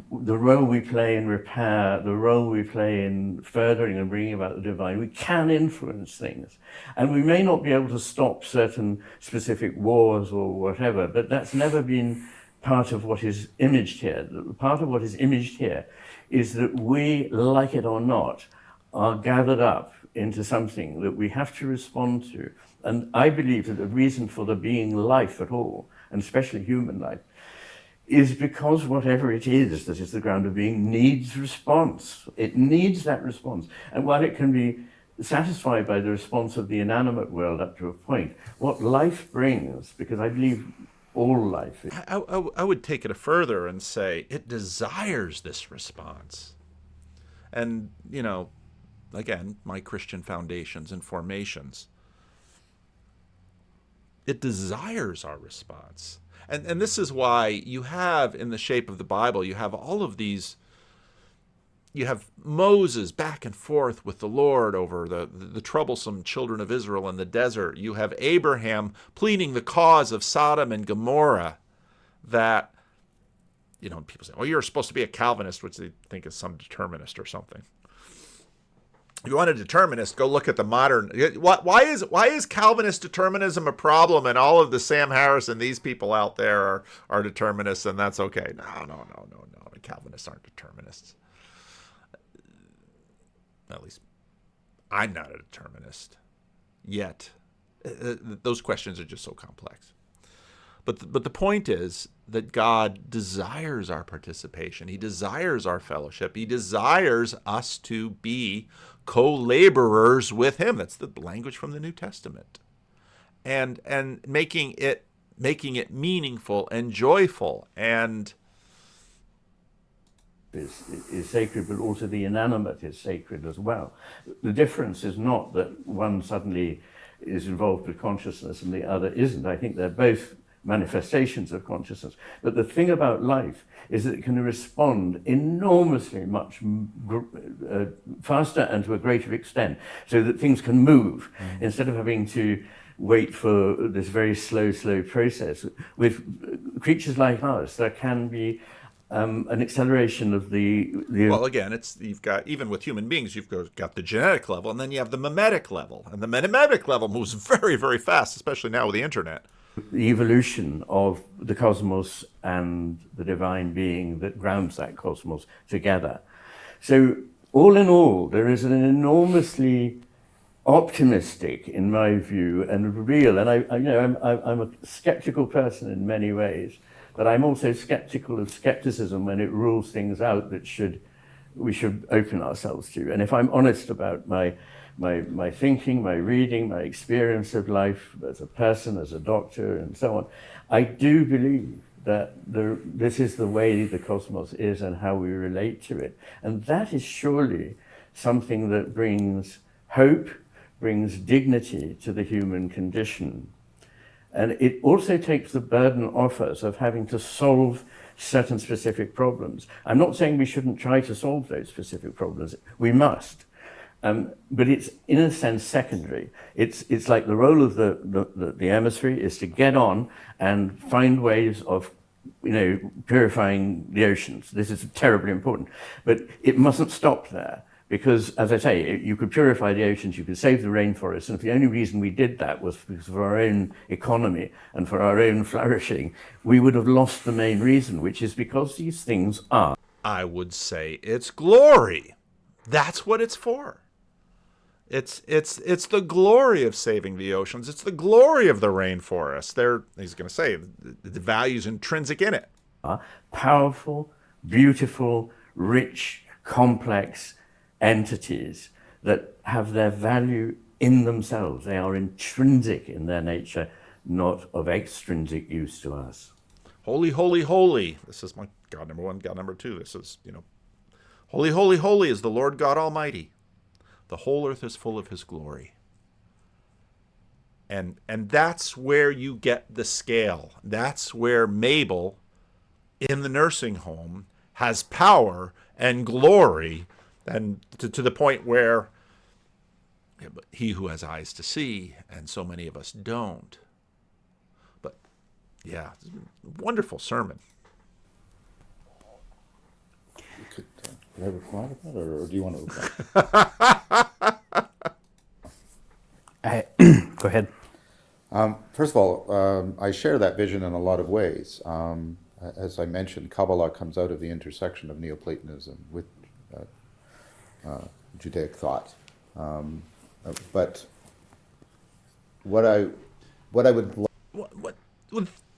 the role we play in repair, the role we play in furthering and bringing about the divine. We can influence things. And we may not be able to stop certain specific wars or whatever, but that's never been part of what is imaged here. Part of what is imaged here is that we, like it or not, are gathered up into something that we have to respond to. And I believe that the reason for there being life at all, and especially human life, is because whatever it is that is the ground of being needs response. It needs that response. And while it can be satisfied by the response of the inanimate world up to a point, what life brings, because I believe all life is...
I would take it further and say it desires this response. and, you know, again, my Christian foundations and formations, it desires our response. And this is why you have, in the shape of the Bible, you have all of these, you have Moses back and forth with the Lord over the troublesome children of Israel in the desert. You have Abraham pleading the cause of Sodom and Gomorrah, that, you know, people say, well, you're supposed to be a Calvinist, which they think is some determinist or something. If you want a determinist, go look at the modern. Why is Calvinist determinism a problem, and all of the Sam Harris and these people out there are determinists, and that's okay? No. The Calvinists aren't determinists. At least I'm not a determinist yet. Those questions are just so complex. But the point is that God desires our participation. He desires our fellowship. He desires us to be co-laborers with him. That's the language from the New Testament. And making it meaningful and joyful and
is sacred, but also the inanimate is sacred as well. The difference is not that one suddenly is involved with consciousness and the other isn't. I think they're both manifestations of consciousness. But the thing about life is that it can respond enormously much faster and to a greater extent, so that things can move instead of having to wait for this very slow process. With creatures like ours, there can be an acceleration of the
well, again, you've got, even with human beings, you've got the genetic level, and then you have the mimetic level, and the mimetic level moves very, very fast, especially now with the internet.
The evolution of the cosmos and the divine being that grounds that cosmos together. So all in all, there is an enormously optimistic, in my view, and real, and I'm a skeptical person in many ways, but I'm also skeptical of skepticism when it rules things out that we should open ourselves to. And if I'm honest about my thinking, my reading, my experience of life as a person, as a doctor, and so on, I do believe that this is the way the cosmos is and how we relate to it. And that is surely something that brings hope, brings dignity to the human condition. And it also takes the burden off us of having to solve certain specific problems. I'm not saying we shouldn't try to solve those specific problems. We must. But it's, in a sense, secondary. It's like the role of the emissary is to get on and find ways of, purifying the oceans. This is terribly important. But it mustn't stop there. Because, as I say, you could purify the oceans, you could save the rainforests, and if the only reason we did that was because of our own economy and for our own flourishing, we would have lost the main reason, which is because these things are.
I would say it's glory. That's what it's for. It's the glory of saving the oceans. It's the glory of the rainforest. He's going to say, the value's intrinsic in it.
Powerful, beautiful, rich, complex entities that have their value in themselves. They are intrinsic in their nature, not of extrinsic use to us.
Holy, holy, holy. This is my God number one, God number two. This is, holy, holy, holy is the Lord God Almighty. The whole earth is full of his glory. And that's where you get the scale. That's where Mabel in the nursing home has power and glory, and to the point where he who has eyes to see, and so many of us don't. But yeah, wonderful sermon.
Could I reply to that, or do you want to reply?
Go ahead.
First of all, I share that vision in a lot of ways. As I mentioned, Kabbalah comes out of the intersection of Neoplatonism with Judaic thought. But what I would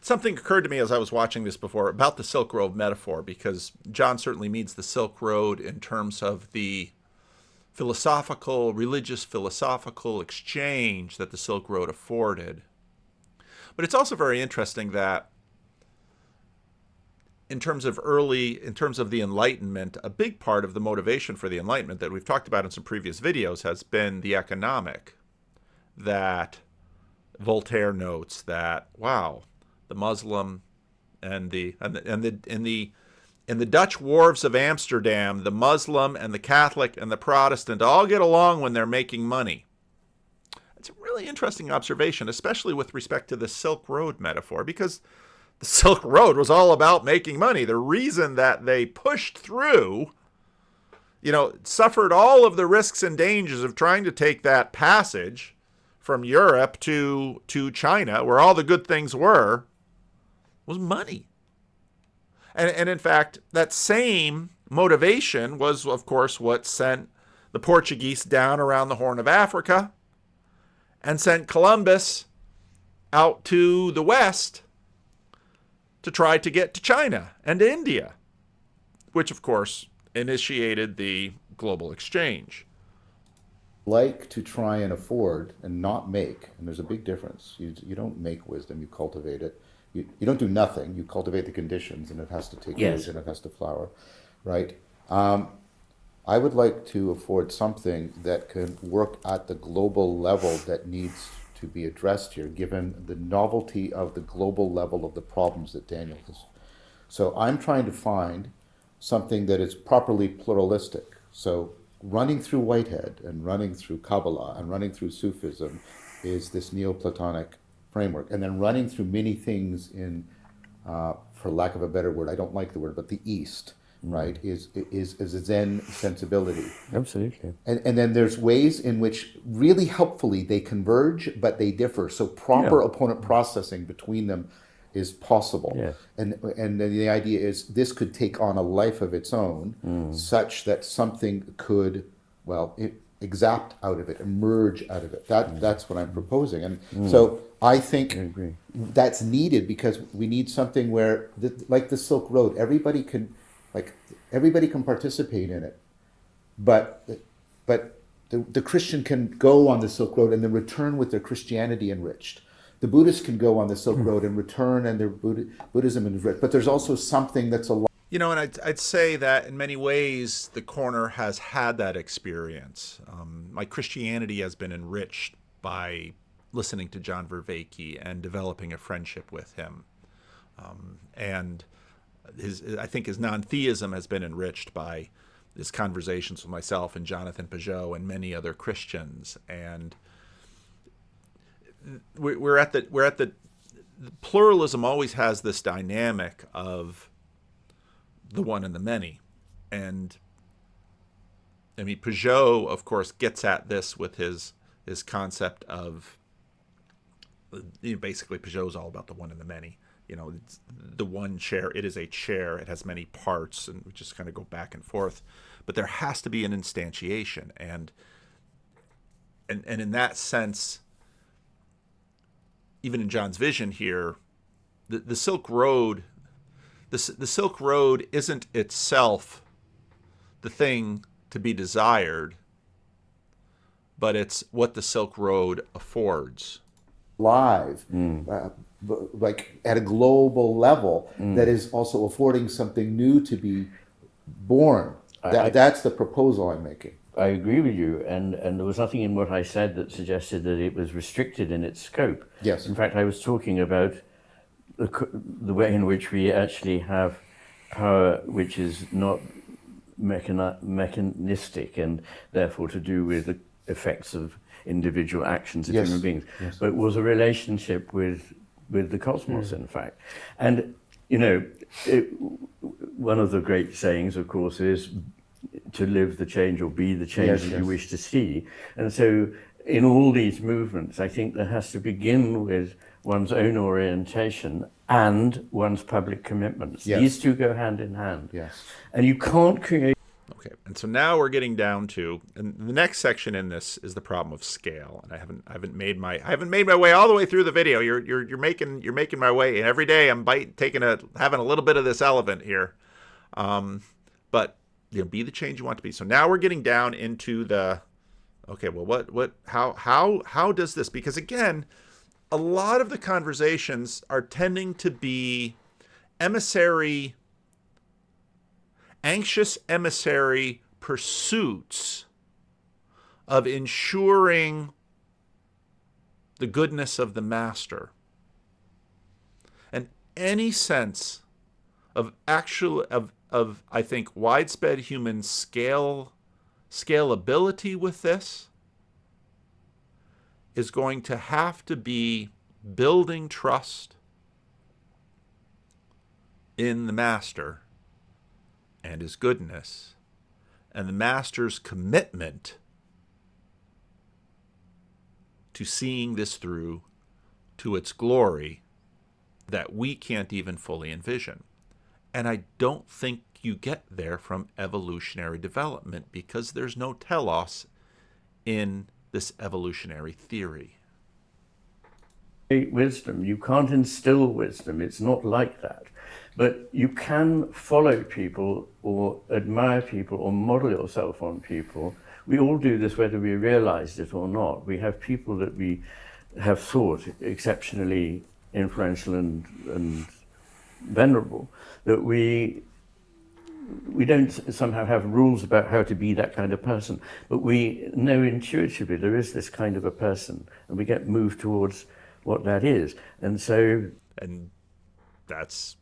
something occurred to me as I was watching this before about the Silk Road metaphor, because John certainly means the Silk Road in terms of the religious philosophical exchange that the Silk Road afforded. But it's also very interesting that in terms of the Enlightenment, a big part of the motivation for the Enlightenment that we've talked about in some previous videos has been the economic. That Voltaire notes that, wow, the Muslim and in the Dutch wharves of Amsterdam, the Muslim and the Catholic and the Protestant all get along when they're making money. It's a really interesting observation, especially with respect to the Silk Road metaphor, because the Silk Road was all about making money. The reason that they pushed through, suffered all of the risks and dangers of trying to take that passage from Europe to China, where all the good things were, was money. And in fact, that same motivation was, of course, what sent the Portuguese down around the Horn of Africa and sent Columbus out to the west to try to get to China and to India, which, of course, initiated the global exchange.
Like to try and afford and not make, and there's a big difference. You don't make wisdom, you cultivate it. You don't do nothing, you cultivate the conditions, and it has to take root and it has to flower, right? I would like to afford something that can work at the global level that needs to be addressed here, given the novelty of the global level of the problems that Daniel has. So I'm trying to find something that is properly pluralistic. So running through Whitehead and running through Kabbalah and running through Sufism is this Neoplatonic framework. And then running through many things in, for lack of a better word, I don't like the word, but the East, right, is a Zen sensibility.
Absolutely.
And then there's ways in which really helpfully they converge, but they differ. So proper opponent processing between them is possible.
Yes.
And the idea is this could take on a life of its own, such that something could, exact out of it, emerge out of it. That's what I'm proposing. And so I think that's needed, because we need something where, like the Silk Road, everybody can participate in it, but the Christian can go on the Silk Road and then return with their Christianity enriched. The Buddhists can go on the Silk Road and return and their Buddhism enriched. But there's also something that's a
and I'd say that in many ways the corner has had that experience. My Christianity has been enriched by listening to John Vervaeke and developing a friendship with him, and I think his non-theism has been enriched by his conversations with myself and Jonathan Peugeot and many other Christians. And we're at the pluralism always has this dynamic of the one and the many. And I mean, Peugeot, of course, gets at this with his concept of, basically Peugeot's all about the one and the many. It's the one chair, it is a chair, it has many parts, and we just kind of go back and forth. But there has to be an instantiation. And in that sense, even in John's vision here, the Silk Road, the Silk Road isn't itself the thing to be desired, but it's what the Silk Road affords.
Live, like at a global level, that is also affording something new to be born. That's the proposal I'm making.
I agree with you, and there was nothing in what I said that suggested that it was restricted in its scope.
Yes.
In fact, I was talking about the way in which we actually have power which is not mechanistic and therefore to do with the effects of individual actions of human beings, but was a relationship with the cosmos, in fact. And, one of the great sayings, of course, is to live the change or be the change that you wish to see. And so in all these movements, I think there has to begin with one's own orientation and one's public commitments. These two go hand in hand.
Yes.
And you can't create...
Okay, and so now we're getting down to, and the next section in this is the problem of scale. And I haven't made my way all the way through the video. You're making my way, and every day I'm having a little bit of this elephant here. But be the change you want to be. So now we're getting down into the, okay, well, how does this? Because again, a lot of the conversations are tending to be emissary anxious emissary pursuits of ensuring the goodness of the master, and any sense of I think widespread human scalability with this is going to have to be building trust in the master and his goodness, and the master's commitment to seeing this through to its glory that we can't even fully envision. And I don't think you get there from evolutionary development, because there's no telos in this evolutionary theory.
Wisdom, you can't instill wisdom. It's not like that. But you can follow people or admire people or model yourself on people. We all do this whether we realize it or not. We have people that we have thought exceptionally influential and venerable, that we don't somehow have rules about how to be that kind of person, but we know intuitively there is this kind of a person, and we get moved towards what that is. And so,
and that's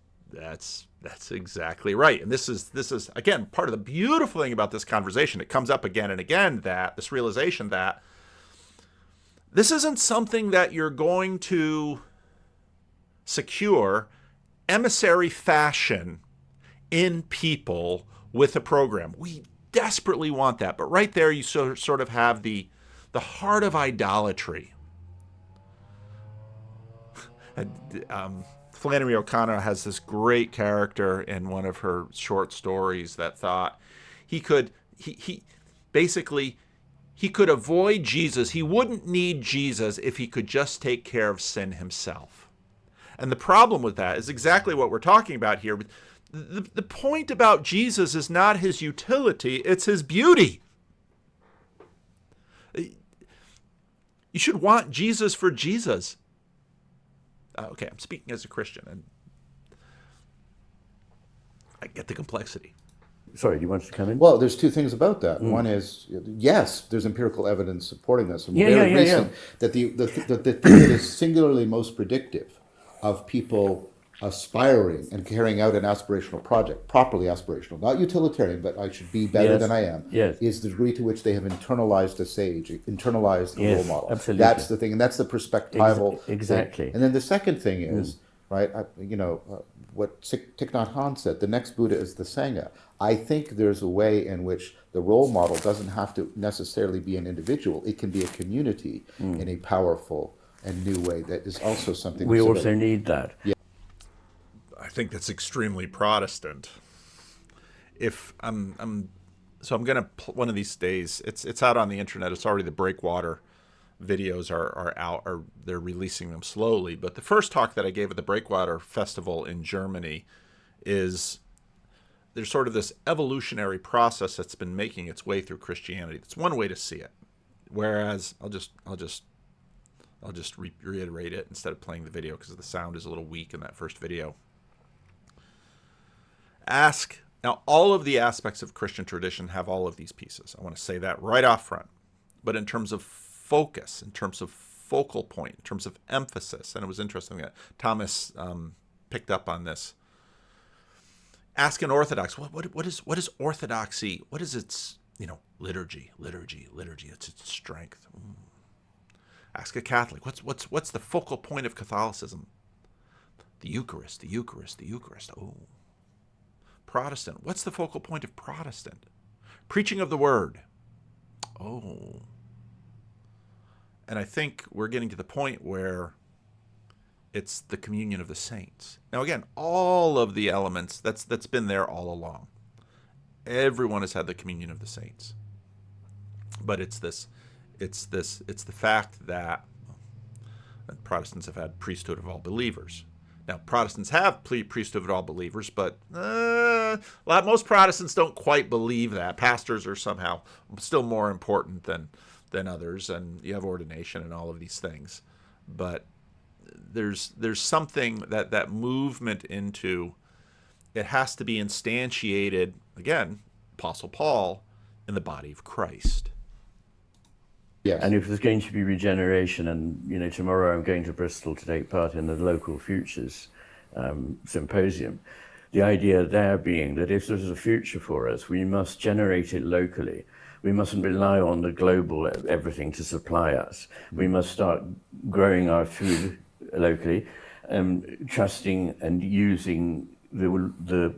exactly right. And this is again part of the beautiful thing about this conversation. It comes up again and again, that this realization that this isn't something that you're going to secure emissary fashion in people with a program. We desperately want that, but right there you sort of have the heart of idolatry. Flannery O'Connor has this great character in one of her short stories that thought he could avoid Jesus. He wouldn't need Jesus if he could just take care of sin himself. And the problem with that is exactly what we're talking about here. The point about Jesus is not his utility, it's his beauty. You should want Jesus for Jesus. Okay, I'm speaking as a Christian, and I get the complexity.
Sorry, do you want to come in?
Well, there's two things about that. One is, yes, there's empirical evidence supporting this. And very recent, that the thing that is singularly most predictive of people aspiring and carrying out an aspirational project, properly aspirational, not utilitarian, but I should be better than I am, is the degree to which they have internalized a sage, internalized a role model.
Absolutely.
That's the thing, and that's the perspectival
exactly
thing. And then the second thing is, right, what Thich Nhat Hanh said, the next Buddha is the Sangha. I think there's a way in which the role model doesn't have to necessarily be an individual. It can be a community in a powerful and new way. That is also something
we also need that.
Yeah.
I think that's extremely Protestant. If I'm gonna one of these days. It's out on the internet. It's already, the Breakwater videos are out, or they're releasing them slowly. But the first talk that I gave at the Breakwater Festival in Germany is there's sort of this evolutionary process that's been making its way through Christianity. That's one way to see it. Whereas I'll just reiterate it instead of playing the video because the sound is a little weak in that first video. Now, all of the aspects of Christian tradition have all of these pieces. I want to say that right off front. But in terms of focus, in terms of focal point, in terms of emphasis, and it was interesting that Thomas picked up on this. Ask an Orthodox, what is orthodoxy? What is its, liturgy? It's its strength. Ask a Catholic, what's the focal point of Catholicism? The Eucharist. Oh. Protestant, what's the focal point of Protestant? Preaching of the word. Oh. And I think we're getting to the point where it's the communion of the saints. Now again, all of the elements, that's been there all along. Everyone has had the communion of the saints. But it's the fact that Protestants have had priesthood of all believers. Now, Protestants have priesthood of all believers, but most Protestants don't quite believe that. Pastors are somehow still more important than others, and you have ordination and all of these things. But there's something that movement into, it has to be instantiated. again, Apostle Paul, in the body of Christ.
Yes.
And if there's going to be regeneration, and tomorrow I'm going to Bristol to take part in the local futures symposium, the idea there being that if there's a future for us, we must generate it locally. We mustn't rely on the global everything to supply us. We must start growing our food locally, trusting and using the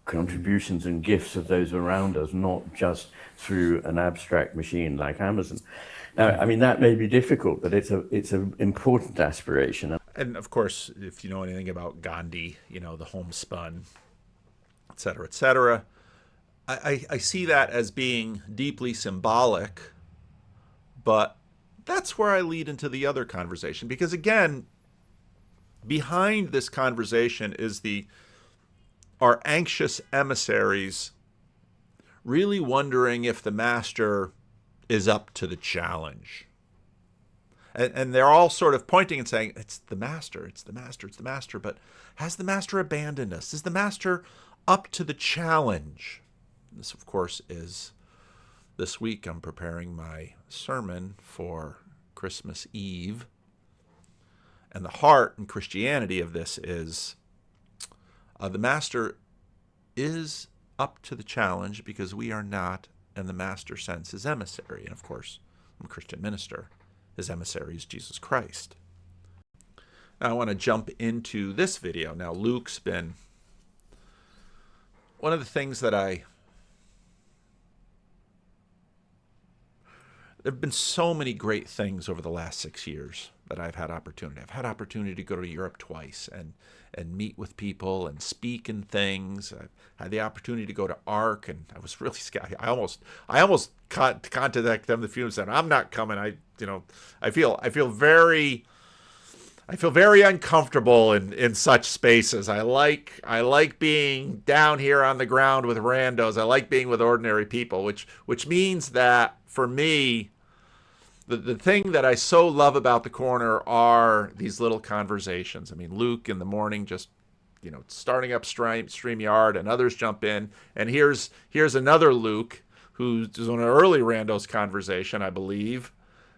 contributions and gifts of those around us, not just through an abstract machine like Amazon. Now, I mean, that may be difficult, but it's an important aspiration.
And of course, if you know anything about Gandhi, the homespun, et cetera, et cetera, I see that as being deeply symbolic, but that's where I lead into the other conversation. Because again, behind this conversation is our anxious emissaries really wondering if the master is up to the challenge. And they're all sort of pointing and saying, it's the master, it's the master, it's the master. But has the master abandoned us? Is the master up to the challenge? This, of course, is this week I'm preparing my sermon for Christmas Eve. And the heart in Christianity of this is the master is up to the challenge because we are not, and the master sends his emissary. And of course, I'm a Christian minister. His emissary is Jesus Christ. Now I want to jump into this video. Now Luke's been one of the things that there have been so many great things over the last 6 years that I've had opportunity. I've had opportunity to go to Europe twice and meet with people and speak in things. I've had the opportunity to go to ARC, and I was really scared. I almost contacted them the few and said, I'm not coming. I feel very uncomfortable in such spaces. I like being down here on the ground with randos. I like being with ordinary people, which means that for me, the thing that I so love about the corner are these little conversations. I mean, Luke in the morning just, starting up StreamYard, and others jump in. And here's another Luke who's on an early Randos conversation, I believe.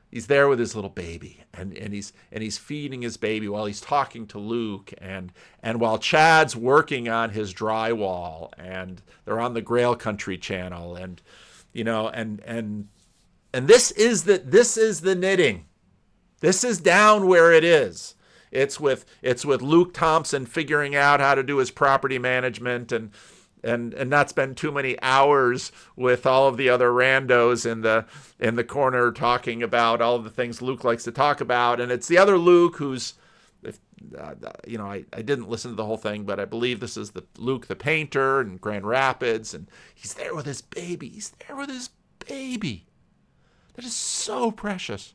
He's there with his little baby, and he's feeding his baby while he's talking to Luke, and while Chad's working on his drywall, and they're on the Grail Country channel, and this is the knitting. This is down where it is. It's with Luke Thompson figuring out how to do his property management and not spend too many hours with all of the other randos in the corner talking about all of the things Luke likes to talk about. And it's the other Luke who's, I didn't listen to the whole thing, but I believe this is the Luke the painter in Grand Rapids, and he's there with his baby. He's there with his baby. That is so precious.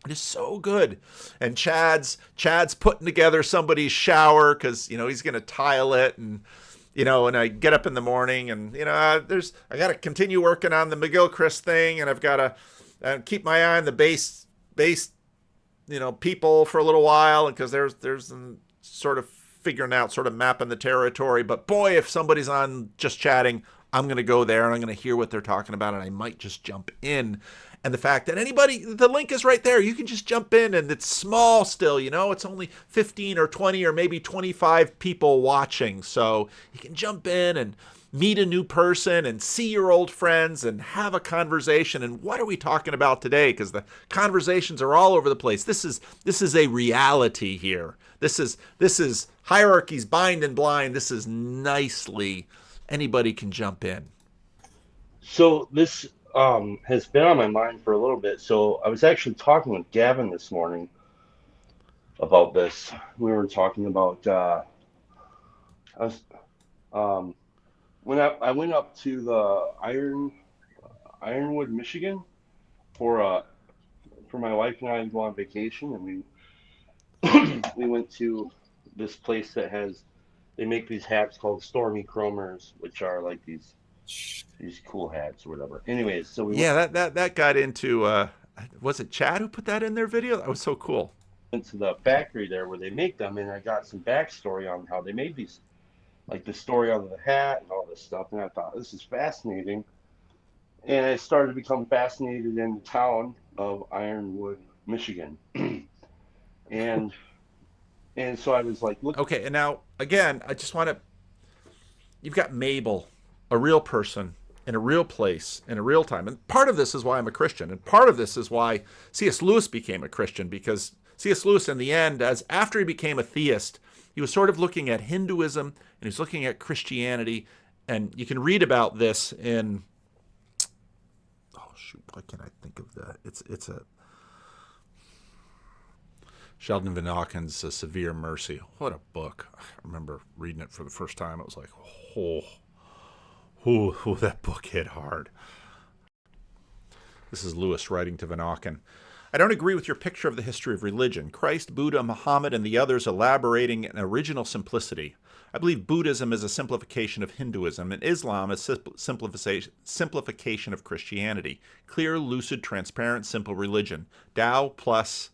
It is so good. And Chad's putting together somebody's shower because, he's going to tile it. And, and I get up in the morning and, I got to continue working on the McGilchrist thing. And I've got to keep my eye on the base, people for a little while. And because there's sort of figuring out, sort of mapping the territory. But boy, if somebody's on just chatting, I'm going to go there and I'm going to hear what they're talking about. And I might just jump in. And the fact that the link is right there. You can just jump in, and it's small still, it's only 15 or 20 or maybe 25 people watching. So you can jump in and meet a new person and see your old friends and have a conversation. And what are we talking about today? Because the conversations are all over the place. This is a reality here. This is hierarchies bind and blind. This is nicely, anybody can jump in.
So this has been on my mind for a little bit. So I was actually talking with Gavin this morning about this. We were talking about when I went up to the Ironwood, Michigan for my wife and I to go on vacation, and we went to this place that they make these hats called Stormy Chromers, which are like these cool hats or whatever. Anyways, so
that got into was it Chad who put that in their video? That was so cool.
Went to the factory there where they make them, and I got some backstory on how they made these like the story under the hat and all this stuff. And I thought this is fascinating. And I started to become fascinated in the town of Ironwood, Michigan. and and so I was like, look,
Okay, and now again, I just want to. You've got Mabel, a real person in a real place in a real time, and part of this is why I'm a Christian, and part of this is why C.S. Lewis became a Christian, because C.S. Lewis, in the end, as after he became a theist, he was sort of looking at Hinduism and he was looking at Christianity, and you can read about this in. Oh shoot! Why can't I think of that? It's a Sheldon Van Auken's A Severe Mercy. What a book. I remember reading it for the first time. It was like, oh, that book hit hard. This is Lewis writing to Van Auken. I don't agree with your picture of the history of religion. Christ, Buddha, Muhammad, and the others elaborating an original simplicity. I believe Buddhism is a simplification of Hinduism, and Islam is simplification of Christianity. Clear, lucid, transparent, simple religion. Tao plus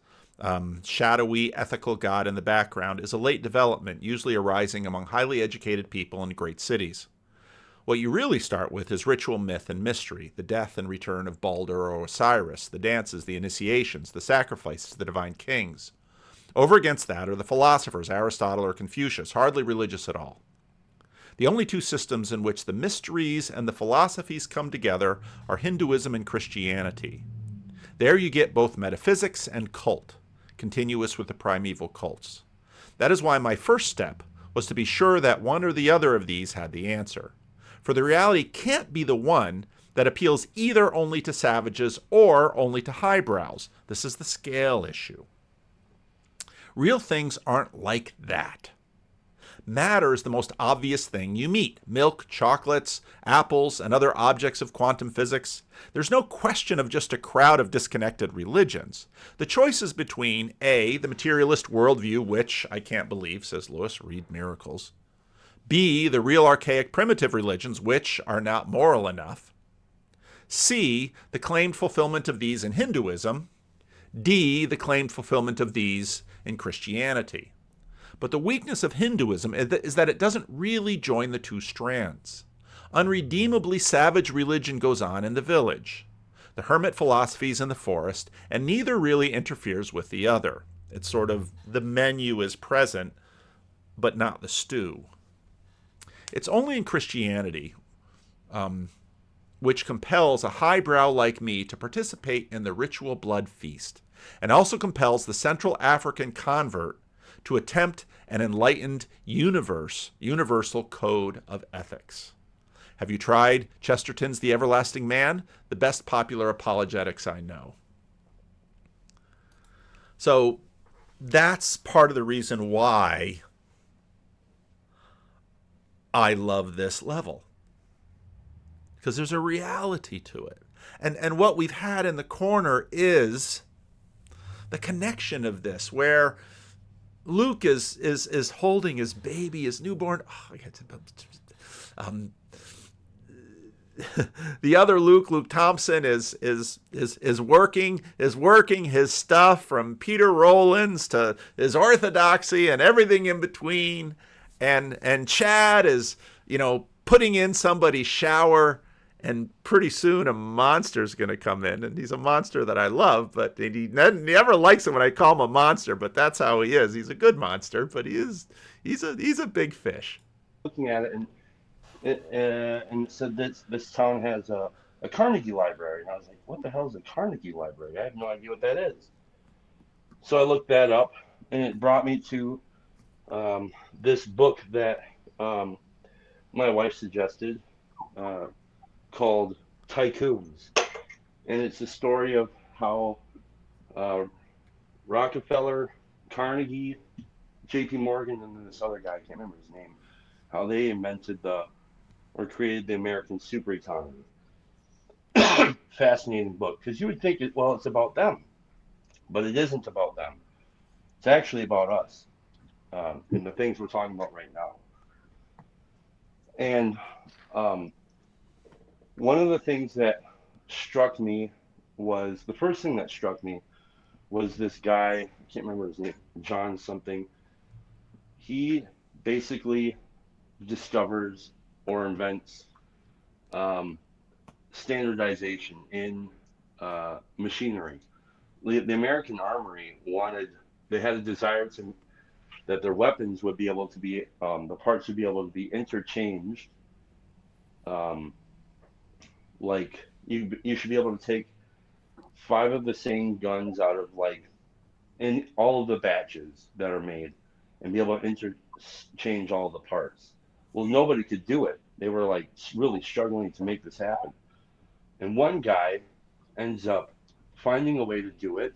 shadowy, ethical God in the background is a late development, usually arising among highly educated people in great cities. What you really start with is ritual, myth, and mystery, the death and return of Balder or Osiris, the dances, the initiations, the sacrifices, the divine kings. Over against that are the philosophers, Aristotle or Confucius, hardly religious at all. The only two systems in which the mysteries and the philosophies come together are Hinduism and Christianity. There you get both metaphysics and cult, continuous with the primeval cults. That is why my first step was to be sure that one or the other of these had the answer. For the reality can't be the one that appeals either only to savages or only to highbrows. This is the scale issue. Real things aren't like that. Matter is the most obvious thing you meet. Milk, chocolates, apples, and other objects of quantum physics. There's no question of just a crowd of disconnected religions. The choice is between A, the materialist worldview, which I can't believe, says Lewis, read Miracles. B, the real archaic primitive religions, which are not moral enough. C, the claimed fulfillment of these in Hinduism. D, the claimed fulfillment of these in Christianity. But the weakness of Hinduism is that it doesn't really join the two strands. Unredeemably savage religion goes on in the village. The hermit philosophy is in the forest, and neither really interferes with the other. It's sort of the menu is present, but not the stew. It's only in Christianity, which compels a highbrow like me to participate in the ritual blood feast, and also compels the Central African convert to attempt an enlightened universal code of ethics. Have you tried Chesterton's The Everlasting Man? The best popular apologetics I know. So that's part of the reason why I love this level. Because there's a reality to it. And what we've had in the corner is the connection of this, where Luke is holding his baby, his newborn. The other Luke Thompson, is working his stuff from Peter Rollins to his orthodoxy and everything in between, and Chad is putting in somebody's shower. And pretty soon a monster's going to come in, and he's a monster that I love, but he never likes it when I call him a monster, but that's how he is. He's a good monster, but he's a big fish.
looking at it, and it said this town has a Carnegie Library, and I was like, what the hell is a Carnegie Library? I have no idea what that is. So I looked that up, and it brought me to this book that my wife suggested, called Tycoons. And it's a story of how Rockefeller, Carnegie, JP Morgan, and then this other guy, I can't remember his name, how they invented or created the American super economy. Fascinating book, because you would think it's about them, but it isn't about them. It's actually about us, and the things we're talking about right now. And one of the things that struck me the first thing that struck me was this guy, I can't remember his name, John something. He basically discovers or invents standardization in machinery. The American Armory they had a desire that their weapons would be able to be, the parts would be able to be interchanged. Um, like you should be able to take five of the same guns out of like in all of the batches that are made and be able to interchange all the parts. Well, nobody could do it. They were like really struggling to make this happen. And one guy ends up finding a way to do it,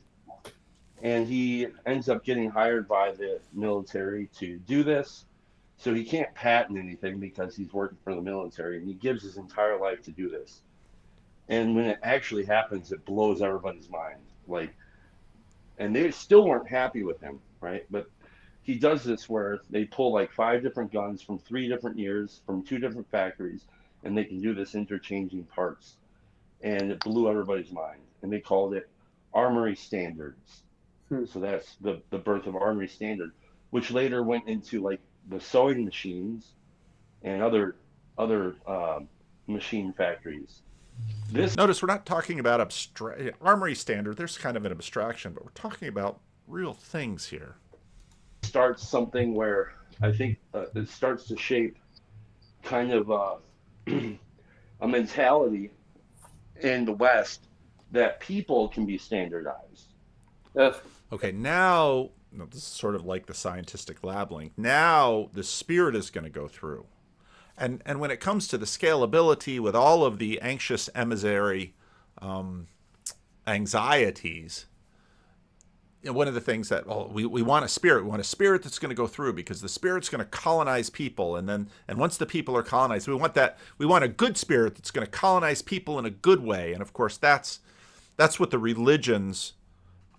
and he ends up getting hired by the military to do this. So he can't patent anything because he's working for the military, and he gives his entire life to do this. And when it actually happens, it blows everybody's mind. Like, and they still weren't happy with him, right? But he does this where they pull like five different guns from three different years from two different factories, and they can do this interchanging parts. And it blew everybody's mind. And they called it Armory Standards. So that's the birth of Armory Standard, which later went into like the sewing machines and other machine factories. This
Notice we're not talking about Armory Standard. There's kind of an abstraction, but we're talking about real things here.
starts something where I think it starts to shape kind of a mentality in the West that people can be standardized.
Okay, now this is sort of like the scientific lab link. Now the spirit is going to go through. And when it comes to the scalability with all of the anxious emissary anxieties, one of the things that we want a spirit. We want a spirit that's going to go through because the spirit's going to colonize people, and once the people are colonized, we want a good spirit that's going to colonize people in a good way. And of course, that's what the religions,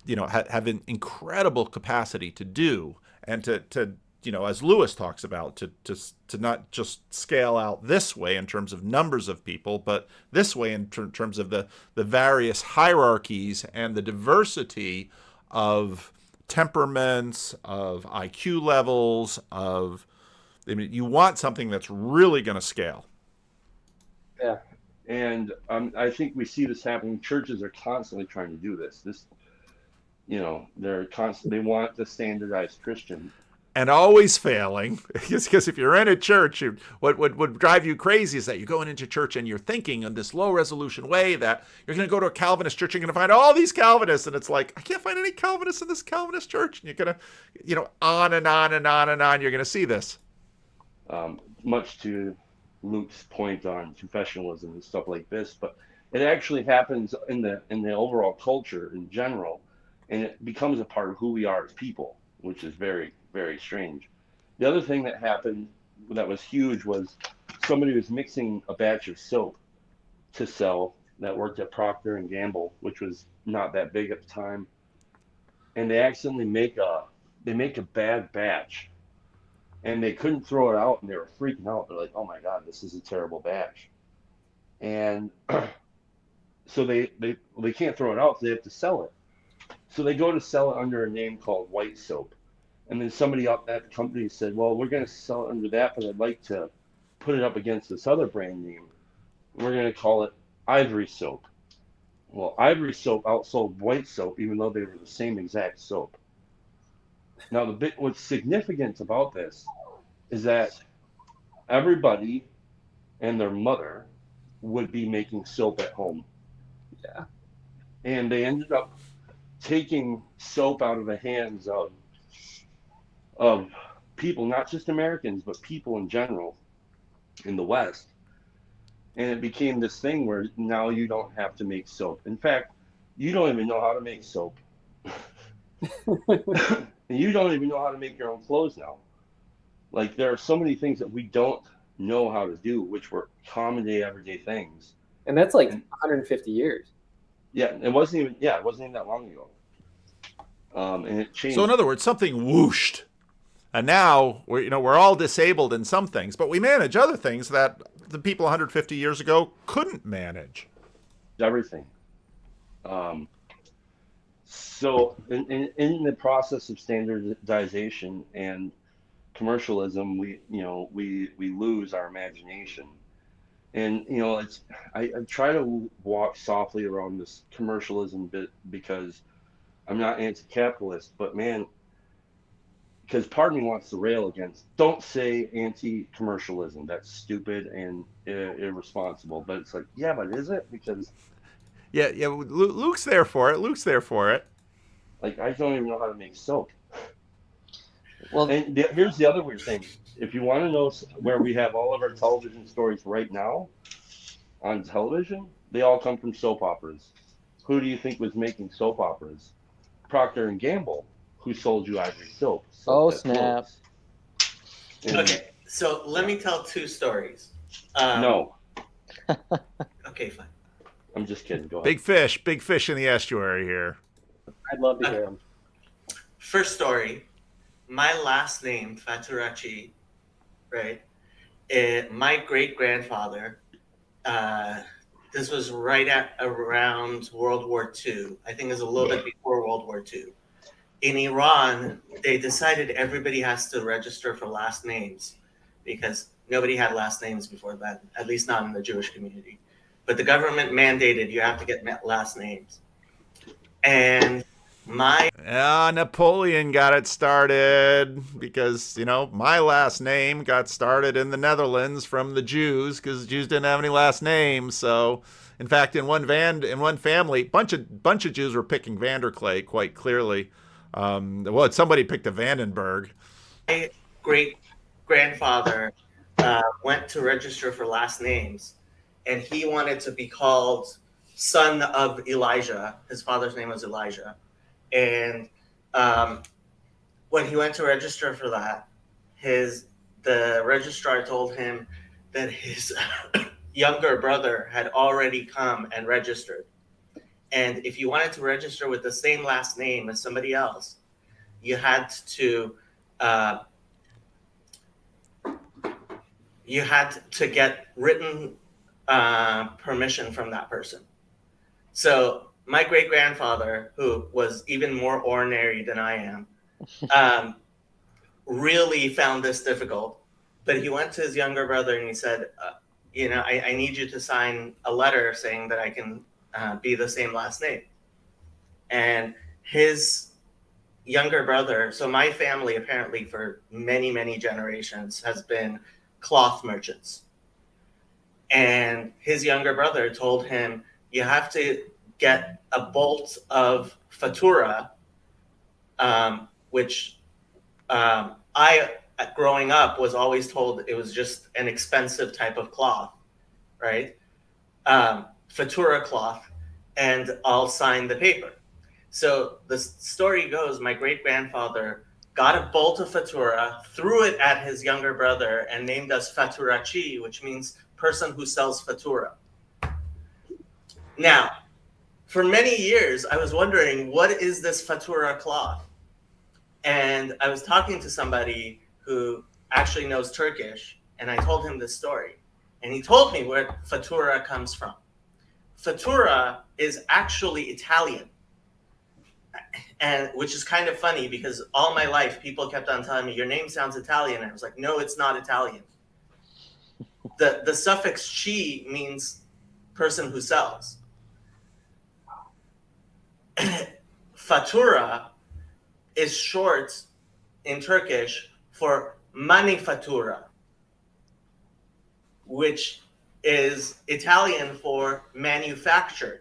have an incredible capacity to do, and to as Lewis talks about, to not just scale out this way in terms of numbers of people, but this way in terms of the various hierarchies and the diversity of temperaments, of IQ levels, you want something that's really going to scale.
Yeah. And I think we see this happening. Churches are constantly trying to do this. They want the standardized Christian.
And always failing, because if you're in a church, what would drive you crazy is that you're going into church and you're thinking in this low resolution way that you're going to go to a Calvinist church, you're going to find all these Calvinists, and it's like, I can't find any Calvinists in this Calvinist church. And you're going to, on and on and on and on, you're going to see this.
Much to Luke's point on confessionalism and stuff like this, but it actually happens in the overall culture in general, and it becomes a part of who we are as people, which is very, very strange. The other thing that happened that was huge was somebody was mixing a batch of soap to sell that worked at Procter and Gamble, which was not that big at the time, and they accidentally make a bad batch, and they couldn't throw it out, and they were freaking out. They're like, "Oh my God, this is a terrible batch," and so they can't throw it out, so they have to sell it. So they go to sell it under a name called White Soap. And then somebody up at the company said, well, we're going to sell it under that, but I'd like to put it up against this other brand name. We're going to call it Ivory Soap. Well, Ivory Soap outsold White Soap, even though they were the same exact soap. Now, what's significant about this is that everybody and their mother would be making soap at home.
Yeah.
And they ended up taking soap out of the hands of people, not just Americans, but people in general in the West. And it became this thing where now you don't have to make soap. In fact, you don't even know how to make soap. And you don't even know how to make your own clothes now. Like, there are so many things that we don't know how to do, which were common day, everyday things.
And that's like 150 years.
Yeah, it wasn't even that long ago. And it changed.
So in other words, something whooshed. And now we're all disabled in some things, but we manage other things that the people 150 years ago couldn't manage.
Everything. So in the process of standardization and commercialism, we lose our imagination. And I try to walk softly around this commercialism bit because I'm not anti-capitalist, but man, because part of me wants to rail against. Don't say anti-commercialism. That's stupid and irresponsible. But it's like, yeah, but is it? Because
Yeah. Luke's there for it. Luke's there for it.
like I don't even know how to make soap.
Well,
And here's the other weird thing. If you want to know where we have all of our television stories right now on television, they all come from soap operas. Who do you think was making soap operas? Procter and Gamble, who sold you Ivory soap.
Oh,
that
snap.
floats. And
Okay, so let me tell two stories.
no,
Okay, fine.
I'm just kidding. Go ahead.
Big fish in the estuary here.
I'd love to hear him.
First story, my last name, Faturachi, right? My great-grandfather, this was right at around World War II. I think it was a little bit before World War II. In Iran, they decided everybody has to register for last names because nobody had last names before that, at least not in the Jewish community. But the government mandated you have to get last names. And my
Napoleon got it started because, my last name got started in the Netherlands from the Jews because the Jews didn't have any last names. So, in fact, in one family, bunch of Jews were picking Vanderklay quite clearly. Somebody picked a Vandenberg.
my great-grandfather went to register for last names, and he wanted to be called son of Elijah. His father's name was Elijah. And when he went to register for that, the registrar told him that his younger brother had already come and registered. And if you wanted to register with the same last name as somebody else, you had to get written permission from that person. So my great-grandfather, who was even more ordinary than I am, really found this difficult. But he went to his younger brother and he said, I need you to sign a letter saying that I can be the same last name. And his younger brother, so my family apparently for many, many generations has been cloth merchants. And his younger brother told him, you have to get a bolt of fatura, which I, growing up, was always told it was just an expensive type of cloth, right? Fatura cloth, and I'll sign the paper. So the story goes, my great-grandfather got a bolt of fatura, threw it at his younger brother, and named us Faturachi, which means person who sells fatura. Now, for many years, I was wondering, what is this fatura cloth? And I was talking to somebody who actually knows Turkish, and I told him this story. And he told me where fatura comes from. Fatura is actually Italian, and which is kind of funny because all my life people kept on telling me, your name sounds Italian. And I was like, no, it's not Italian. The suffix chi means person who sells. Fatura is short in Turkish for manifattura, which is Italian for manufactured.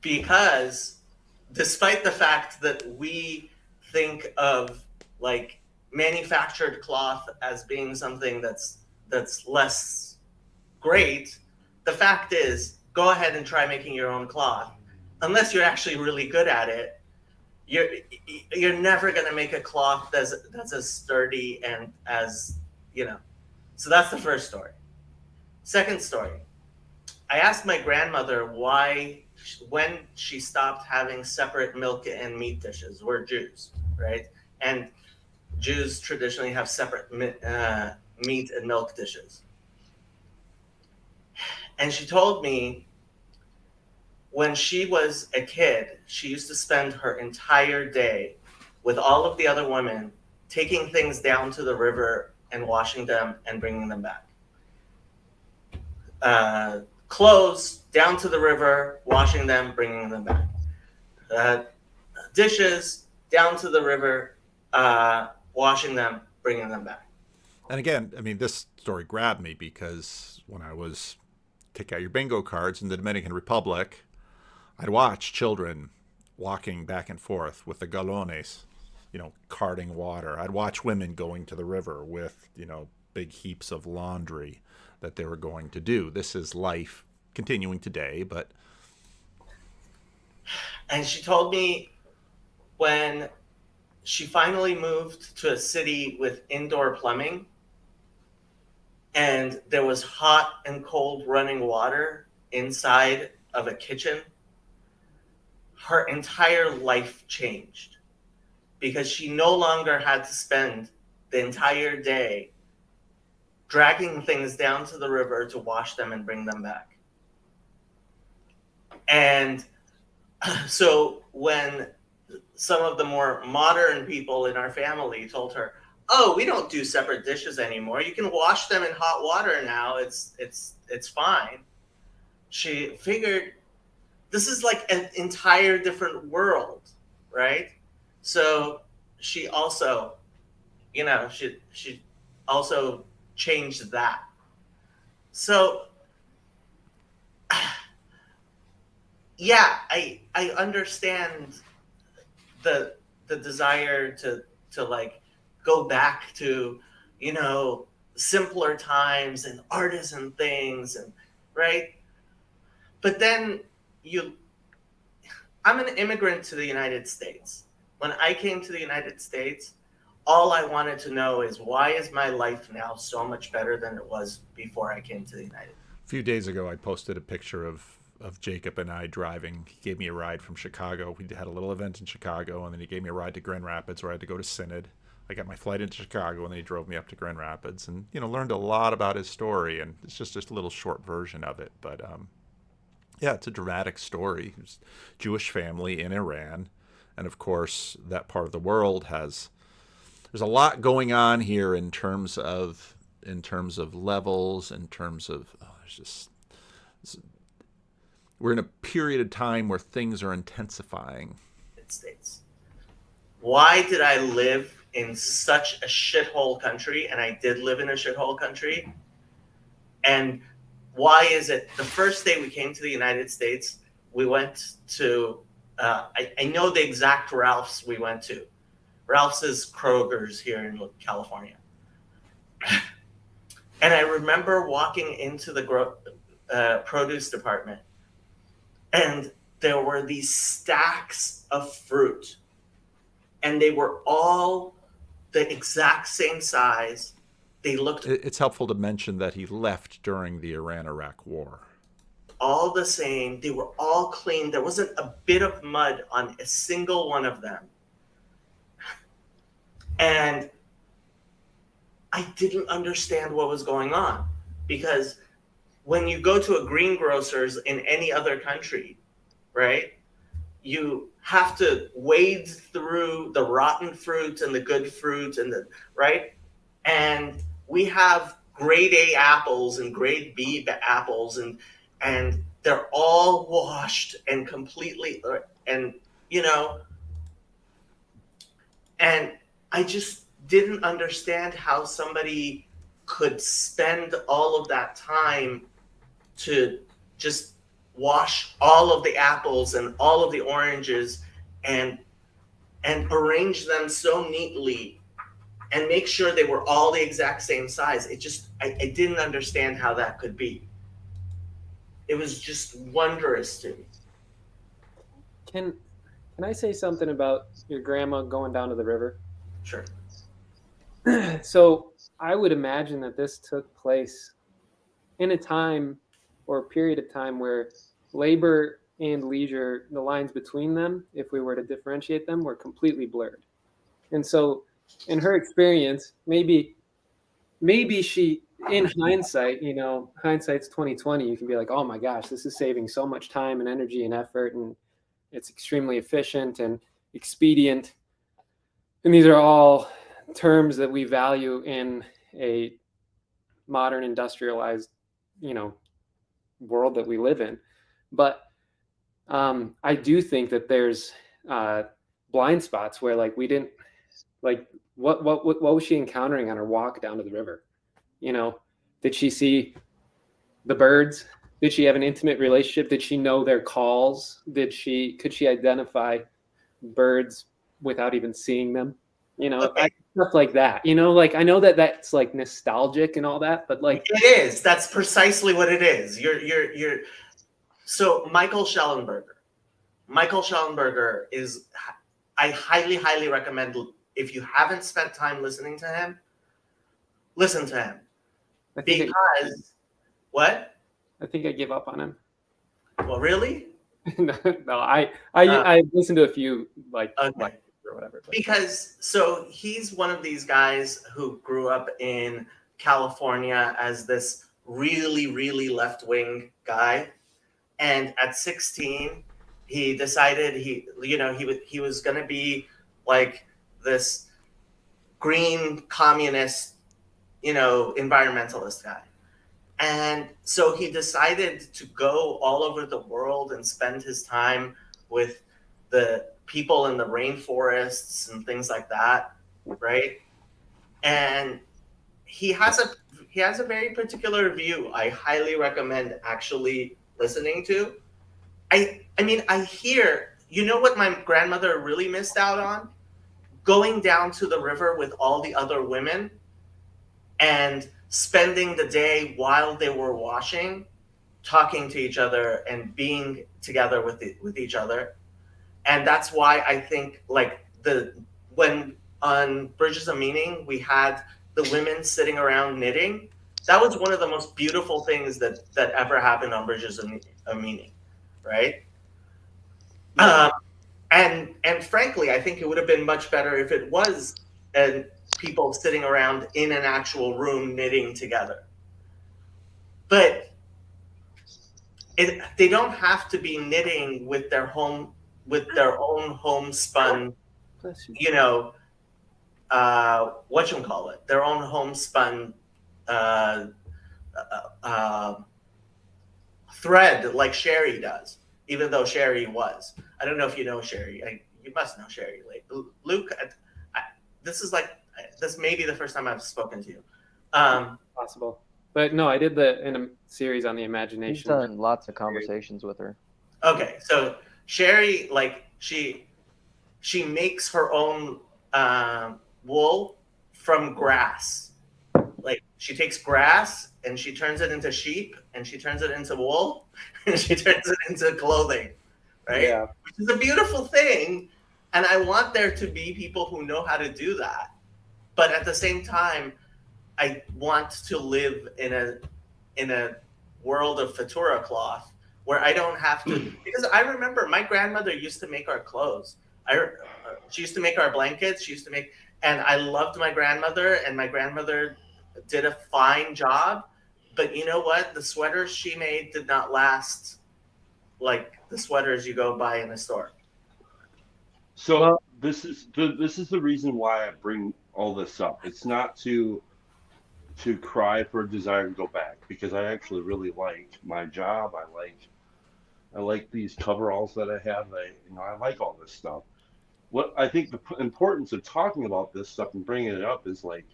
Because despite the fact that we think of like manufactured cloth as being something that's less great, the fact is, go ahead and try making your own cloth. Unless you're actually really good at it, you're never going to make a cloth that's as sturdy and as, So that's the first story. Second story. I asked my grandmother when she stopped having separate milk and meat dishes. We're Jews, right? And Jews traditionally have separate meat and milk dishes. And she told me when she was a kid, she used to spend her entire day with all of the other women, taking things down to the river and washing them and bringing them back. Clothes down to the river, washing them, bringing them back. Dishes down to the river, washing them, bringing them back.
And again, I mean, this story grabbed me because when I was take out your bingo cards in the Dominican Republic, I'd watch children walking back and forth with the galones, you know, carting water. I'd watch women going to the river with, you know, big heaps of laundry that they were going to do. This is life continuing today, but...
And she told me when she finally moved to a city with indoor plumbing and there was hot and cold running water inside of a kitchen, her entire life changed because she no longer had to spend the entire day dragging things down to the river to wash them and bring them back. And so when some of the more modern people in our family told her, "Oh, we don't do separate dishes anymore. You can wash them in hot water now. It's fine." She figured this is like an entire different world, right? So she also, you know, she also changed that. So yeah, I understand the desire to like go back to, you know, simpler times and artisan things, and right. But then I'm an immigrant to the United States. When I came to the United States, all I wanted to know is, why is my life now so much better than it was before I came to the United States?
A few days ago, I posted a picture of Jacob and I driving. He gave me a ride from Chicago. We had a little event in Chicago, and then he gave me a ride to Grand Rapids where I had to go to Synod. I got my flight into Chicago, and then he drove me up to Grand Rapids, and, you know, learned a lot about his story. And it's just a little short version of it. But yeah, it's a dramatic story. It's a Jewish family in Iran. And of course, that part of the world there's a lot going on here in terms of levels, in terms of, we're in a period of time where things are intensifying.
States. Why did I live in such a shithole country? And I did live in a shithole country. And why is it the first day we came to the United States, we went to, I know the exact Ralph's we went to. Ralph's is Kroger's here in California. And I remember walking into the produce department, and there were these stacks of fruit, and they were all the exact same size. They looked...
It's helpful to mention that he left during the Iran-Iraq war.
All the same. They were all clean. There wasn't a bit of mud on a single one of them. And I didn't understand what was going on, because when you go to a greengrocer's in any other country, right, you have to wade through the rotten fruit and the good fruit and the right. And we have grade A apples and grade B apples, and they're all washed and completely, and you know, and I just didn't understand how somebody could spend all of that time to just wash all of the apples and all of the oranges and arrange them so neatly and make sure they were all the exact same size. It just, I didn't understand how that could be. It was just wondrous to me.
Can I say something about your grandma going down to the river?
Sure.
So I would imagine that this took place in a time or a period of time where labor and leisure, the lines between them, if we were to differentiate them, were completely blurred. And so in her experience, maybe she, in hindsight, you know, hindsight's 2020, you can be like, oh my gosh, this is saving so much time and energy and effort, and it's extremely efficient and expedient. And these are all terms that we value in a modern industrialized, world that we live in. But I do think that there's blind spots where like we didn't like what was she encountering on her walk down to the river? Did she see the birds? Did she have an intimate relationship? Did she know their calls? Could she identify birds without even seeing them?
Okay.
Stuff like that. Like I know that that's like nostalgic and all that, but like
It is. That's precisely what it is. You're. So Michael Schellenberger. Michael Schellenberger is. I highly, highly recommend, if you haven't spent time listening to him, listen to him. Because what?
I think I give up on him.
Well, really?
No, I listened to a few like or whatever.
Because so he's one of these guys who grew up in California as this really, really left-wing guy, and at 16, he decided he was going to be like this green communist, environmentalist guy. And so he decided to go all over the world and spend his time with the people in the rainforests and things like that, right? And he has a very particular view I highly recommend actually listening to. I mean, I hear, what my grandmother really missed out on? Going down to the river with all the other women and spending the day while they were washing, talking to each other and being together with each other. And that's why I think like when on Bridges of Meaning we had the women sitting around knitting, that was one of the most beautiful things that ever happened on Bridges of Meaning, right?
Yeah.
And frankly, I think it would have been much better if it was people sitting around in an actual room knitting together. But they don't have to be knitting with their own homespun, whatchamacallit, their own homespun thread like Sherry does, even though Sherry was. I don't know if you know Sherry. You must know Sherry. Like, Luke, this may be the first time I've spoken to you.
Possible. But no, I did in a series on the imagination.
He's done lots of conversations with her.
Okay, so Sherry, like she makes her own wool from grass. Like she takes grass and she turns it into sheep and she turns it into wool and she turns it into clothing, right?
Yeah.
Which is a beautiful thing. And I want there to be people who know how to do that. But at the same time, I want to live in a world of Fatura cloth where I don't have to, because I remember my grandmother used to make our clothes. She used to make our blankets. She used to make, and I loved my grandmother, and my grandmother did a fine job. But you know what? The sweaters she made did not last like the sweaters you go buy in a store.
So this is the reason why I bring all this up. It's not to cry for a desire to go back, because I actually really like my job. I like these coveralls that I have. I like all this stuff. What I think the importance of talking about this stuff and bringing it up is like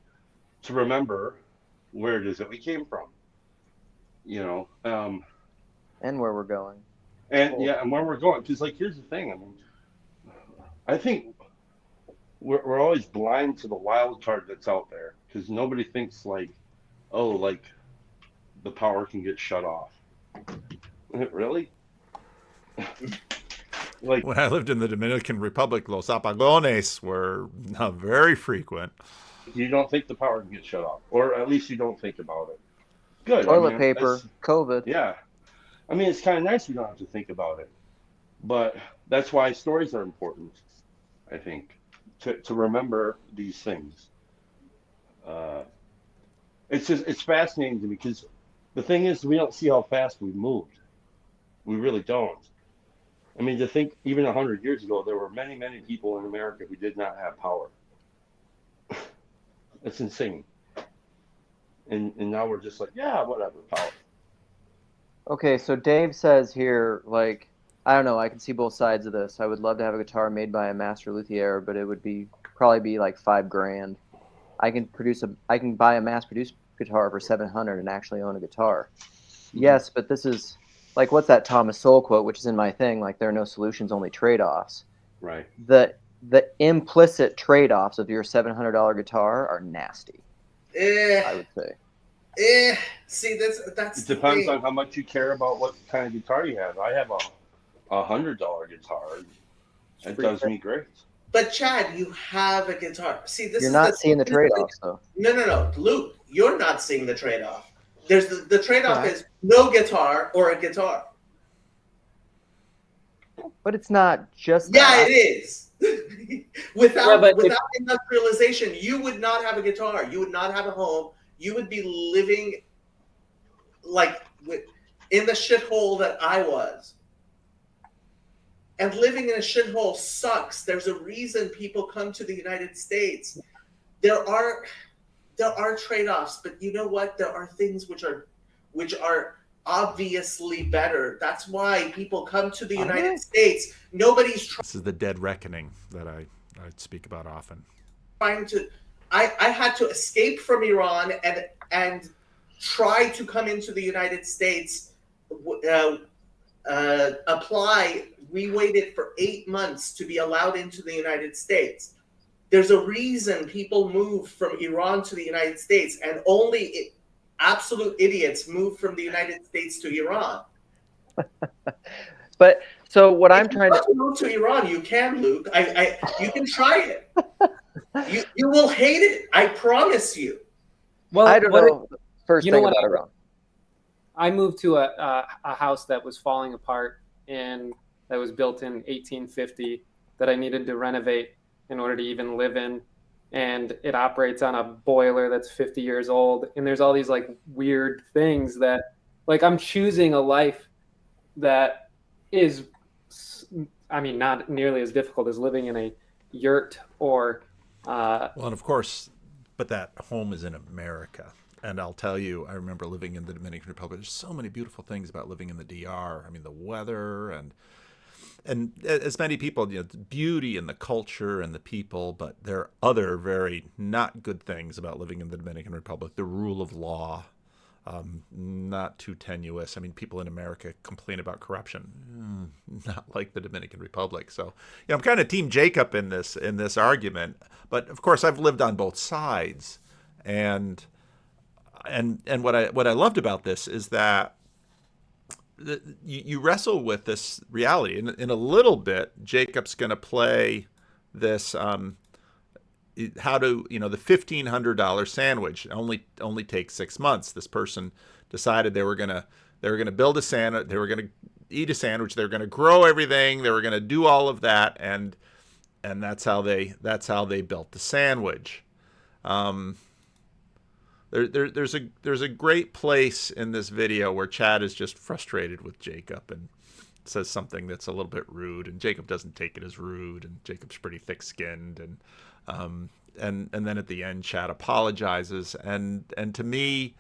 to remember where it is that we came from.
And where we're going.
And where we're going. Because like here's the thing. I mean, I think we're always blind to the wild card that's out there, because nobody thinks like, oh, like the power can get shut off. Really? Like
when I lived in the Dominican Republic, los apagones were very frequent.
You don't think the power can get shut off, or at least you don't think about it. Good.
Toilet paper, COVID.
Yeah. I mean, it's kind of nice you don't have to think about it, but that's why stories are important, I think, to remember these things. It's fascinating to me, because the thing is, we don't see how fast we've moved. We really don't. I mean, to think even 100 years ago, there were many, many people in America who did not have power. It's insane. And now we're just like, yeah, whatever, power.
Okay, so Dave says here, like, I don't know, I can see both sides of this. I would love to have a guitar made by a master luthier, but it would probably be like $5,000. I can buy a mass-produced guitar for 700 and actually own a guitar. Yes, but this is like, what's that Thomas Sowell quote, which is in my thing, like, there are no solutions, only trade-offs.
Right.
The implicit trade-offs of your $700 guitar are nasty, I would say.
See, that's
It depends on how much you care about what kind of guitar you have. I have a $100 guitar. It does me great.
But Chad, you have a guitar. See, this
You're
is
not seeing the trade-offs, though.
No, Luke, you're not seeing the trade-off. There's the trade-off
Yeah.
is no guitar or a guitar.
But it's not just
Yeah,
that.
it is. without industrialization, you would not have a guitar. You would not have a home. You would be living like in the shithole that I was. And living in a shithole sucks. There's a reason people come to the United States. There are trade-offs, but you know what? There are things which are obviously better. That's why people come to the United States. Nobody's
This is the dead reckoning that I speak about often.
trying to. I had to escape from Iran and try to come into the United States. Apply. We waited for 8 months to be allowed into the United States. There's a reason people move from Iran to the United States, and only absolute idiots move from the United States to Iran.
But so what I'm
If you
trying
want to move to Iran, you can, Luke. You can try it. You will hate it. I promise you.
Well,
I don't know. First
you know
thing
what
about Iran.
I moved to a house that was falling apart and that was built in 1850 that I needed to renovate in order to even live in. And it operates on a boiler that's 50 years old. And there's all these like weird things that, like, I'm choosing a life that is, I mean, not nearly as difficult as living in a yurt or.
Well, and of course, but that home is in America. And I'll tell you, I remember living in the Dominican Republic. There's so many beautiful things about living in the DR. I mean, the weather and as many people, the beauty and the culture and the people, but there are other very not good things about living in the Dominican Republic. The rule of law, not too tenuous. I mean, people in America complain about corruption, not like the Dominican Republic. So, I'm kind of Team Jacob in this argument. But of course, I've lived on both sides, and what I loved about this is that you wrestle with this reality. In a little bit, Jacob's going to play this the $1,500 sandwich only takes 6 months. This person decided they were gonna build a sandwich, they were gonna eat a sandwich, they were gonna grow everything, they were gonna do all of that, and that's how they built the sandwich. There's a great place in this video where Chad is just frustrated with Jacob and says something that's a little bit rude, and Jacob doesn't take it as rude, and Jacob's pretty thick-skinned, and then at the end Chad apologizes, and to me,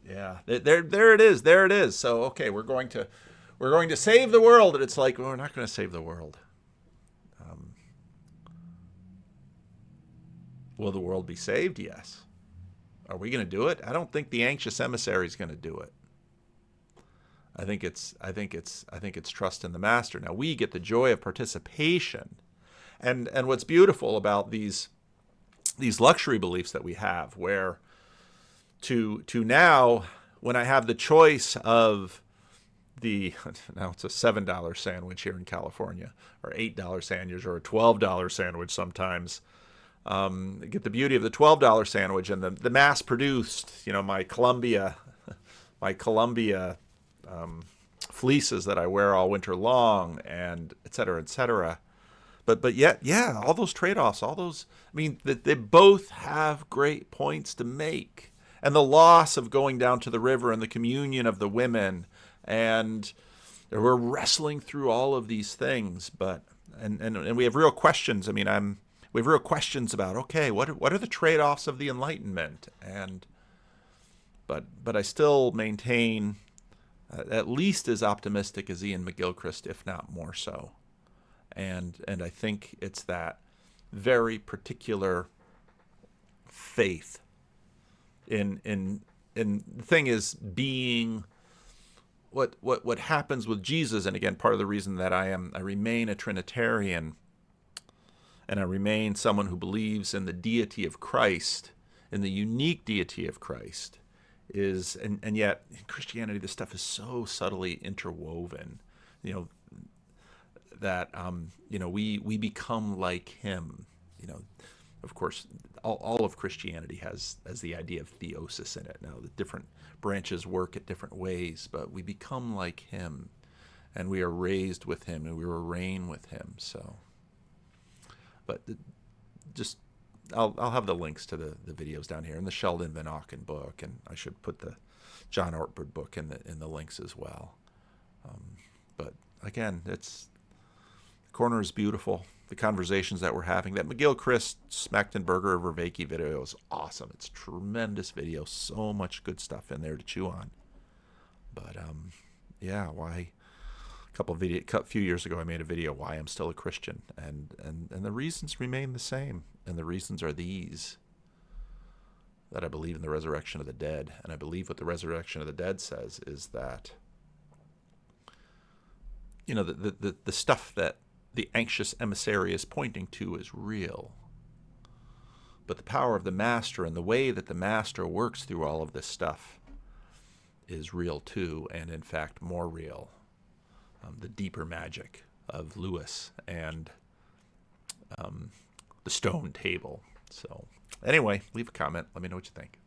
yeah, there it is. So okay, we're going to save the world, and it's like, well, we're not going to save the world. Will the world be saved? Yes. Are we going to do it? I don't think the anxious emissary is going to do it. I think it's trust in the master. Now we get the joy of participation, and what's beautiful about these luxury beliefs that we have, where to now when I have the choice of now it's a $7 sandwich here in California, or $8 sandwich, or a $12 sandwich sometimes. Get the beauty of the $12 sandwich and the mass-produced, my Columbia fleeces that I wear all winter long, and et cetera, but yet, yeah, all those trade-offs, they both have great points to make, and the loss of going down to the river and the communion of the women, and we're wrestling through all of these things, but and we have real questions. we have real questions about, okay, what are the trade-offs of the Enlightenment? But I still maintain at least as optimistic as Ian McGilchrist, if not more so. And I think it's that very particular faith in the thing is being what happens with Jesus. And again, part of the reason that I remain a Trinitarian, and I remain someone who believes in the deity of Christ, in the unique deity of Christ, is, and yet in Christianity this stuff is so subtly interwoven, that we become like him. Of course, all of Christianity has the idea of theosis in it. Now, the different branches work at different ways, but we become like him, and we are raised with him, and we will reign with him. So, but just I'll have the links to the videos down here, and the Sheldon Van Auken book, and I should put the John Ortberg book in the links as well. But again, the corner is beautiful. The conversations that we're having, that McGilchrist, Smachtenberger, Vervaeke video is awesome. It's a tremendous video. So much good stuff in there to chew on. But yeah, why? A few years ago, I made a video why I'm still a Christian, and the reasons remain the same. And the reasons are these: that I believe in the resurrection of the dead, and I believe what the resurrection of the dead says is that the stuff that the anxious emissary is pointing to is real. But the power of the master and the way that the master works through all of this stuff is real too, and in fact more real. The deeper magic of Lewis and the stone table. So anyway, leave a comment. Let me know what you think.